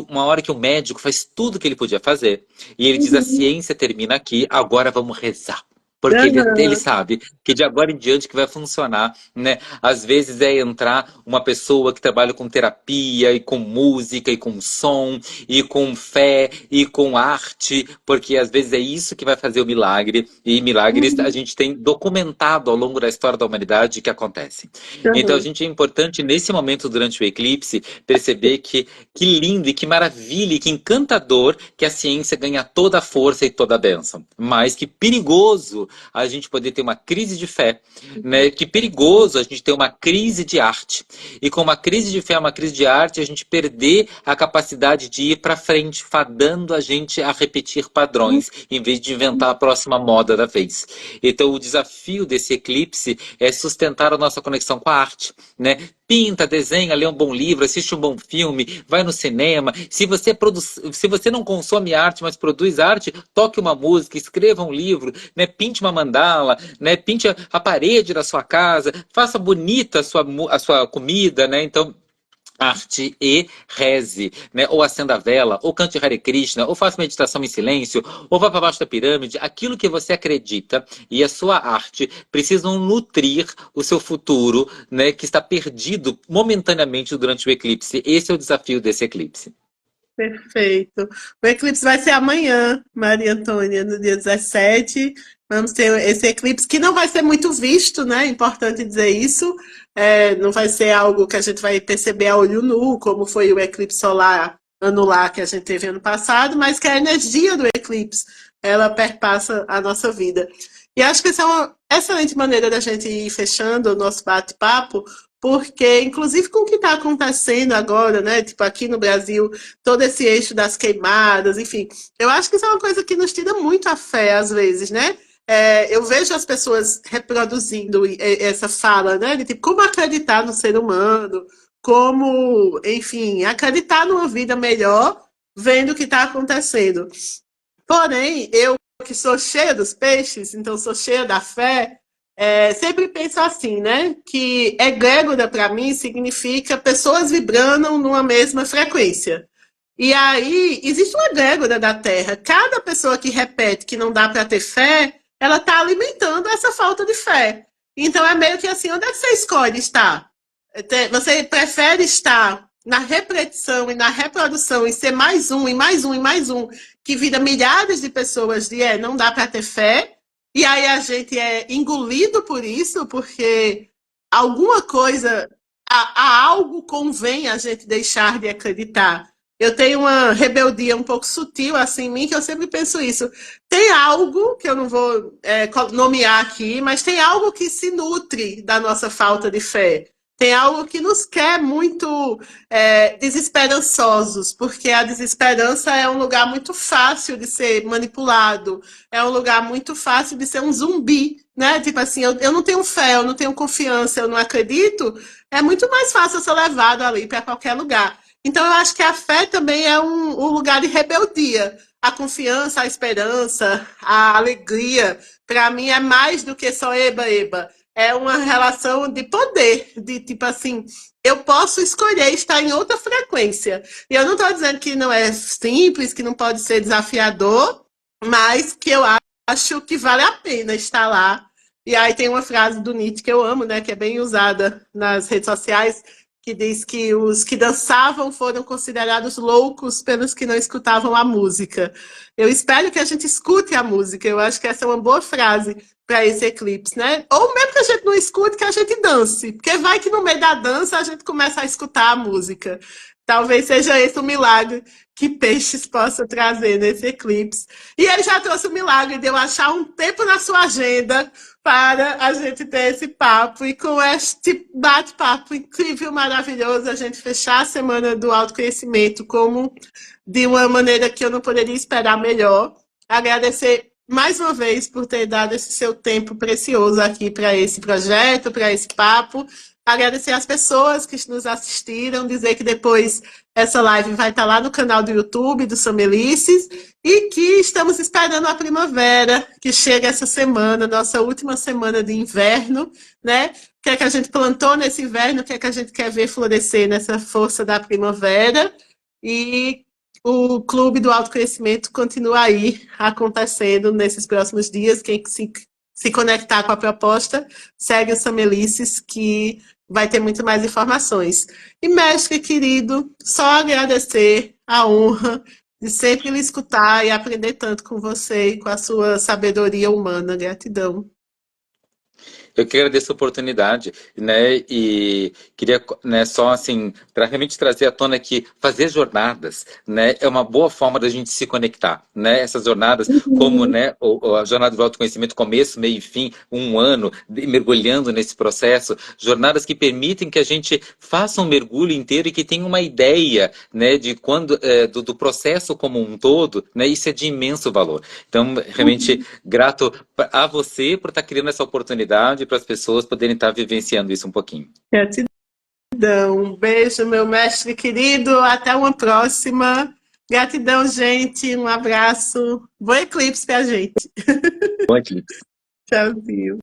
uma hora que o médico faz tudo o que ele podia fazer e ele diz: a uhum. ciência termina aqui, agora vamos rezar. Porque ele Aham, sabe que de agora em diante que vai funcionar, né? Às vezes é entrar uma pessoa que trabalha com terapia e com música e com som e com fé e com arte, porque às vezes é isso que vai fazer o milagre, e milagres a uhum, gente tem documentado ao longo da história da humanidade que acontecem. Então a aham. gente é importante nesse momento durante o eclipse perceber que lindo e que maravilha e que encantador que a ciência ganha toda a força e toda a bênção, mas que perigoso a gente poder ter uma crise de fé, né? Que perigoso a gente ter uma crise de arte. E com uma crise de fé, uma crise de arte, a gente perder a capacidade de ir para frente, fadando a gente a repetir padrões, em vez de inventar a próxima moda da vez. Então, o desafio desse eclipse é sustentar a nossa conexão com a arte, né? Pinta, desenha, lê um bom livro, assiste um bom filme, vai no cinema. Se você não consome arte, mas produz arte, toque uma música, escreva um livro, né? Pinte uma mandala, né? Pinte a parede da sua casa, faça bonita a sua comida, né? Então, arte e reze, né? Ou acenda a vela, ou cante Hare Krishna, ou faça meditação em silêncio, ou vá para baixo da pirâmide. Aquilo que você acredita e a sua arte precisam nutrir o seu futuro, né? Que está perdido momentaneamente durante o eclipse. Esse é o desafio desse eclipse. Perfeito. O eclipse vai ser amanhã, Maria Antônia, no dia 17. Vamos ter esse eclipse que não vai ser muito visto, né? Importante dizer isso. Não vai ser algo que a gente vai perceber a olho nu, como foi o eclipse solar anular que a gente teve ano passado, mas que a energia do eclipse ela perpassa a nossa vida. E acho que essa é uma excelente maneira da gente ir fechando o nosso bate-papo, porque, inclusive, com o que está acontecendo agora, né? Tipo, aqui no Brasil, todo esse eixo das queimadas, enfim. Eu acho que isso é uma coisa que nos tira muito a fé, às vezes, né? Eu vejo as pessoas reproduzindo essa fala, né? De tipo, como acreditar no ser humano, como, enfim, acreditar numa vida melhor, vendo o que está acontecendo. Porém, eu que sou cheia dos peixes, então sou cheia da fé, sempre penso assim, né? Que egrégora para mim significa pessoas vibrando numa mesma frequência. E aí, existe uma egrégora da Terra. Cada pessoa que repete que não dá para ter fé, ela está alimentando essa falta de fé. Então é meio que assim, onde é que você escolhe estar? Você prefere estar na repetição e na reprodução e ser mais um, e mais um, e mais um, que vira milhares de pessoas de não dá para ter fé, e aí a gente é engolido por isso, porque alguma coisa, a algo convém a gente deixar de acreditar. Eu tenho uma rebeldia um pouco sutil assim em mim, que eu sempre penso isso. Tem algo, que eu não vou nomear aqui, mas tem algo que se nutre da nossa falta de fé. Tem algo que nos quer muito desesperançosos, porque a desesperança é um lugar muito fácil de ser manipulado, é um lugar muito fácil de ser um zumbi, né? Tipo assim, eu não tenho fé, eu não tenho confiança, eu não acredito, é muito mais fácil ser levado ali para qualquer lugar. Então, eu acho que a fé também é um lugar de rebeldia. A confiança, a esperança, a alegria, para mim é mais do que só eba, eba. É uma relação de poder, de tipo assim, eu posso escolher estar em outra frequência. E eu não estou dizendo que não é simples, que não pode ser desafiador, mas que eu acho que vale a pena estar lá. E aí tem uma frase do Nietzsche que eu amo, né, que é bem usada nas redes sociais, que diz que os que dançavam foram considerados loucos pelos que não escutavam a música. Eu espero que a gente escute a música, eu acho que essa é uma boa frase para esse eclipse, né? Ou mesmo que a gente não escute, que a gente dance, porque vai que no meio da dança a gente começa a escutar a música. Talvez seja esse o milagre que Peixes possa trazer nesse eclipse. E ele já trouxe o milagre de eu achar um tempo na sua agenda para a gente ter esse papo e com este bate-papo incrível, maravilhoso, a gente fechar a semana do autoconhecimento como de uma maneira que eu não poderia esperar melhor. Agradecer mais uma vez por ter dado esse seu tempo precioso aqui para esse projeto, para esse papo. Agradecer às pessoas que nos assistiram, dizer que depois essa live vai estar lá no canal do YouTube do Samelices e que estamos esperando a primavera, que chega essa semana, nossa última semana de inverno, né? O que é que a gente plantou nesse inverno, o que é que a gente quer ver florescer nessa força da primavera. E o Clube do Autoconhecimento continua aí acontecendo nesses próximos dias. Quem se conectar com a proposta, segue o Samelices, que vai ter muito mais informações. E, mestre querido, só agradecer a honra de sempre lhe escutar e aprender tanto com você e com a sua sabedoria humana. Gratidão. Eu que agradeço a oportunidade, né? E queria, né, só assim, para realmente trazer à tona que fazer jornadas, né, é uma boa forma da gente se conectar, né? Essas jornadas, como, Uhum. né, a jornada do autoconhecimento, começo, meio e fim, um ano, mergulhando nesse processo, jornadas que permitem que a gente faça um mergulho inteiro e que tenha uma ideia, né, de quando, do processo como um todo, né? Isso é de imenso valor. Então, realmente grato a você por estar criando essa oportunidade para as pessoas poderem estar vivenciando isso um pouquinho. Gratidão. Um beijo, meu mestre querido. Até uma próxima. Gratidão, gente. Um abraço. Bom eclipse pra gente. Bom eclipse. Tchauzinho.